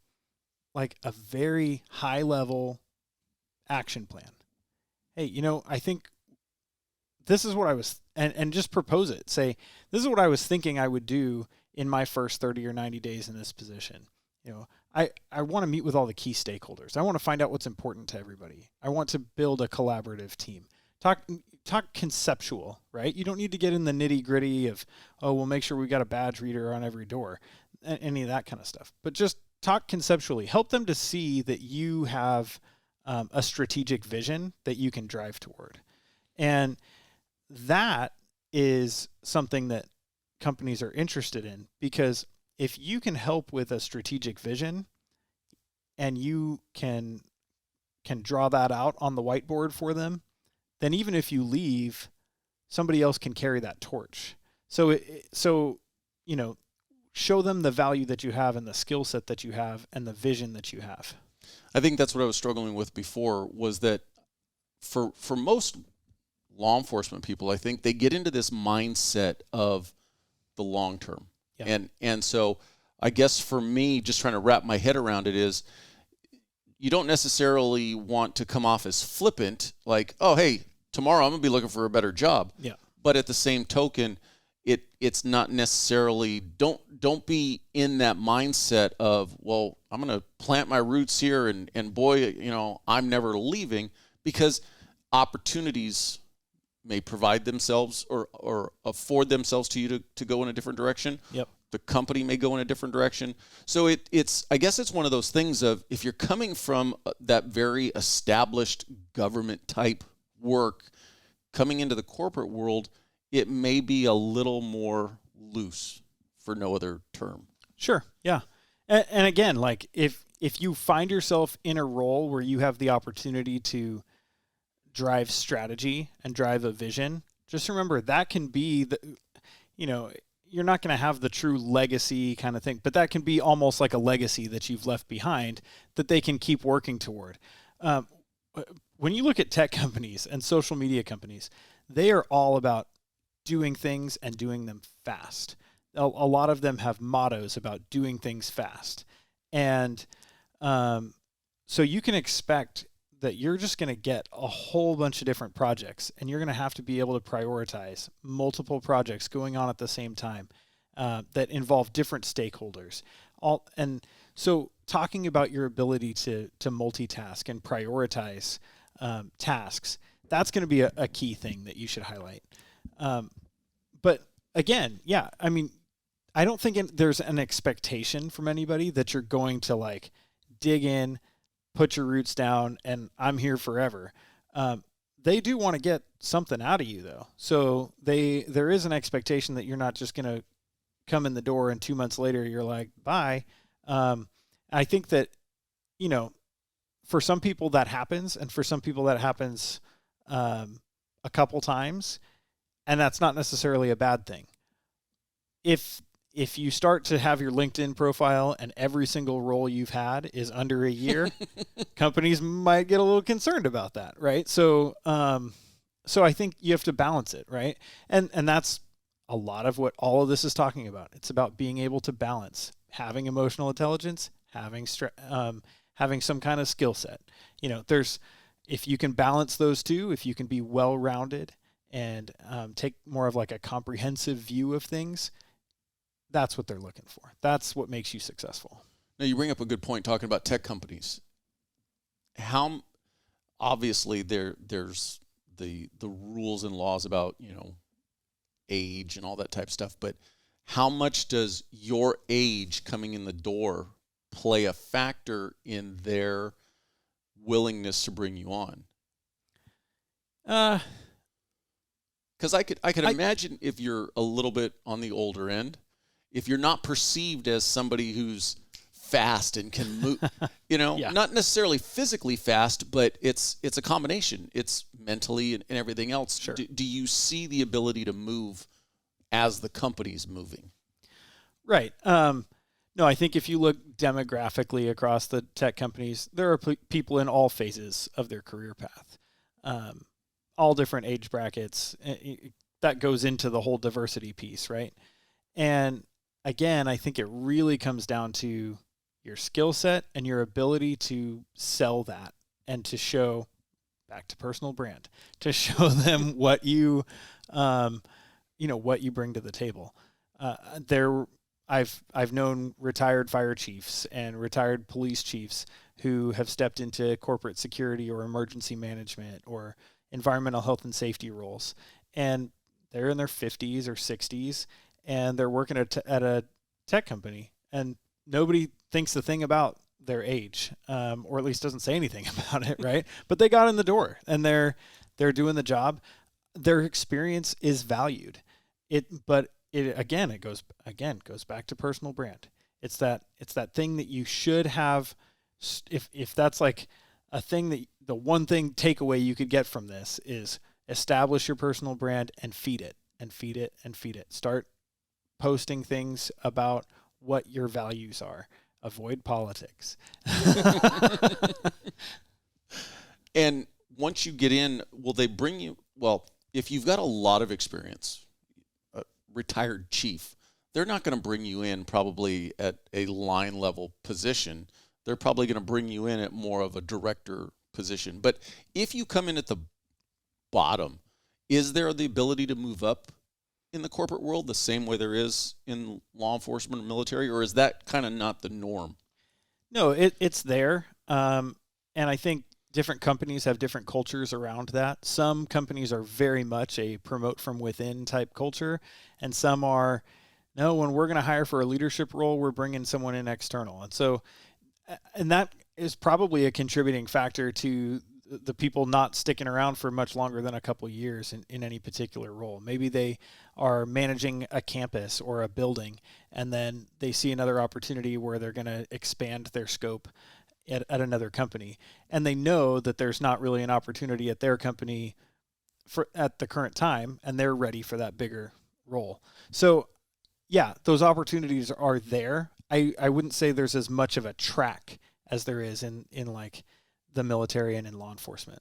like a very high level action plan. Hey, I think this is what I was, and just propose it. Say, this is what I was thinking I would do in my first 30 or 90 days in this position. I want to meet with all the key stakeholders. I want to find out what's important to everybody. I want to build a collaborative team. Talk conceptual, right? You don't need to get in the nitty gritty of, we'll make sure we got a badge reader on every door, any of that kind of stuff. But just talk conceptually. Help them to see that you have a strategic vision that you can drive toward. And that is something that companies are interested in, because if you can help with a strategic vision and you can draw that out on the whiteboard for them, then even if you leave, somebody else can carry that torch. So show them the value that you have and the skill set that you have and the vision that you have. I think that's what I was struggling with before, was that for most law enforcement people, I think they get into this mindset of the long term. Yeah. And so I guess for me, just trying to wrap my head around it, is you don't necessarily want to come off as flippant, like, oh, hey, tomorrow I'm going to be looking for a better job. Yeah. But at the same token, it's not necessarily, don't be in that mindset of, well, I'm going to plant my roots here and boy, I'm never leaving, because opportunities may provide themselves or afford themselves to you to go in a different direction. Yep. The company may go in a different direction. So I guess it's one of those things of, if you're coming from that very established government type work, coming into the corporate world, it may be a little more loose, for no other term. Sure. Yeah. And again, like if you find yourself in a role where you have the opportunity to drive strategy and drive a vision, just remember that can be you're not going to have the true legacy kind of thing, but that can be almost like a legacy that you've left behind that they can keep working toward. When you look at tech companies and social media companies, they are all about doing things and doing them fast. A lot of them have mottos about doing things fast. And so you can expect that you're just going to get a whole bunch of different projects, and you're going to have to be able to prioritize multiple projects going on at the same time that involve different stakeholders. And so talking about your ability to multitask and prioritize tasks, that's going to be a key thing that you should highlight. But again, yeah, I mean, I don't think there's an expectation from anybody that you're going to like dig in, put your roots down, and I'm here forever. They do want to get something out of you, though. So there is an expectation that you're not just going to come in the door and 2 months later you're like, bye. I think that, you know, for some people that happens, and for some people that happens a couple times, and that's not necessarily a bad thing. If you start to have your LinkedIn profile and every single role you've had is under a year, companies might get a little concerned about that, right? So I think you have to balance it, right? And that's a lot of what all of this is talking about. It's about being able to balance having emotional intelligence, having some kind of skill set. You know, if you can balance those two, if you can be well-rounded and take more of like a comprehensive view of things, that's what they're looking for. That's what makes you successful. Now, you bring up a good point talking about tech companies. How obviously there's the rules and laws about, you know, age and all that type of stuff, but how much does your age coming in the door play a factor in their willingness to bring you on? Because I could imagine if you're a little bit on the older end, if you're not perceived as somebody who's fast and can move, you know, not necessarily physically fast, but it's a combination. It's mentally and everything else. Sure. Do you see the ability to move as the company's moving? Right. No, I think if you look demographically across the tech companies, there are people in all phases of their career path, all different age brackets. That goes into the whole diversity piece, right? And again, I think it really comes down to your skill set and your ability to sell that and to show, back to personal brand, to show them what you, what you bring to the table. I've known retired fire chiefs and retired police chiefs who have stepped into corporate security or emergency management or environmental health and safety roles, and they're in their 50s or 60s, and they're working at a tech company, and nobody thinks a thing about their age, or at least doesn't say anything about it, right? But they got in the door, and they're doing the job. Their experience is valued. It goes back to personal brand. It's that thing that you should have. If that's like a thing that the one thing takeaway you could get from this is establish your personal brand and feed it and feed it and feed it. Start posting things about what your values are. Avoid politics. And once you get in, will they bring you? Well, if you've got a lot of experience, a retired chief, they're not going to bring you in probably at a line level position. They're probably going to bring you in at more of a director position. But if you come in at the bottom, is there the ability to move up in the corporate world the same way there is in law enforcement or military, or is that kind of not the norm? No, it's there. And I think different companies have different cultures around that. Some companies are very much a promote from within type culture, and some are, no, when we're going to hire for a leadership role, we're bringing someone in external. And so, and that is probably a contributing factor to the people not sticking around for much longer than a couple of years in any particular role. Maybe they are managing a campus or a building, and then they see another opportunity where they're going to expand their scope at another company, and they know that there's not really an opportunity at their company at the current time, and they're ready for that bigger role. So yeah, those opportunities are there. I wouldn't say there's as much of a track as there is in like the military and in law enforcement.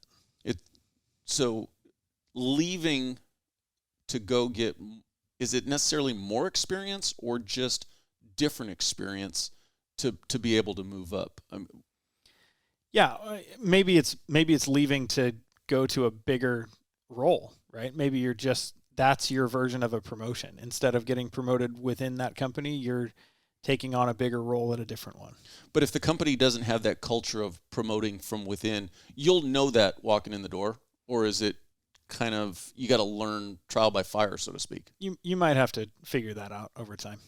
So leaving to go get, is it necessarily more experience or just different experience to be able to move up? Yeah, maybe it's leaving to go to a bigger role, right? Maybe that's your version of a promotion. Instead of getting promoted within that company, you're taking on a bigger role at a different one. But if the company doesn't have that culture of promoting from within, you'll know that walking in the door, or is it kind of, you got to learn trial by fire, so to speak? You might have to figure that out over time.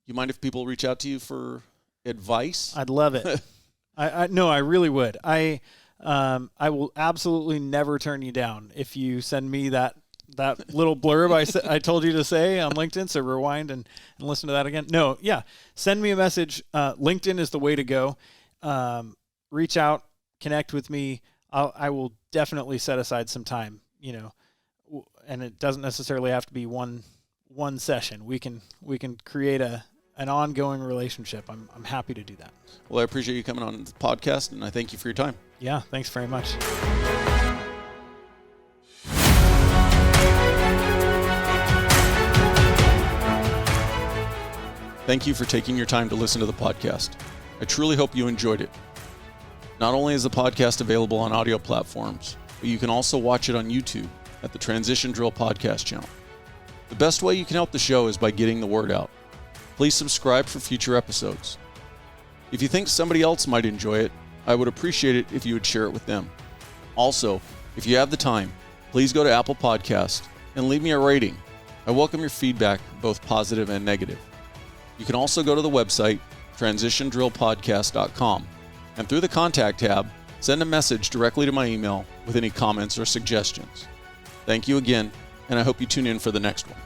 You mind if people reach out to you for advice? I'd love it. No, I really would. I will absolutely never turn you down if you send me that little blurb I told you to say on LinkedIn. So rewind and listen to that again. No, yeah. Send me a message. LinkedIn is the way to go. Reach out, connect with me. I will definitely set aside some time, and it doesn't necessarily have to be one session. We can create an ongoing relationship. I'm happy to do that. Well, I appreciate you coming on the podcast, and I thank you for your time. Yeah, thanks very much. Thank you for taking your time to listen to the podcast. I truly hope you enjoyed it. Not only is the podcast available on audio platforms, but you can also watch it on YouTube at the Transition Drill Podcast channel. The best way you can help the show is by getting the word out. Please subscribe for future episodes. If you think somebody else might enjoy it, I would appreciate it if you would share it with them. Also, if you have the time, please go to Apple Podcast and leave me a rating. I welcome your feedback, both positive and negative. You can also go to the website, transitiondrillpodcast.com, and through the contact tab, send a message directly to my email with any comments or suggestions. Thank you again, and I hope you tune in for the next one.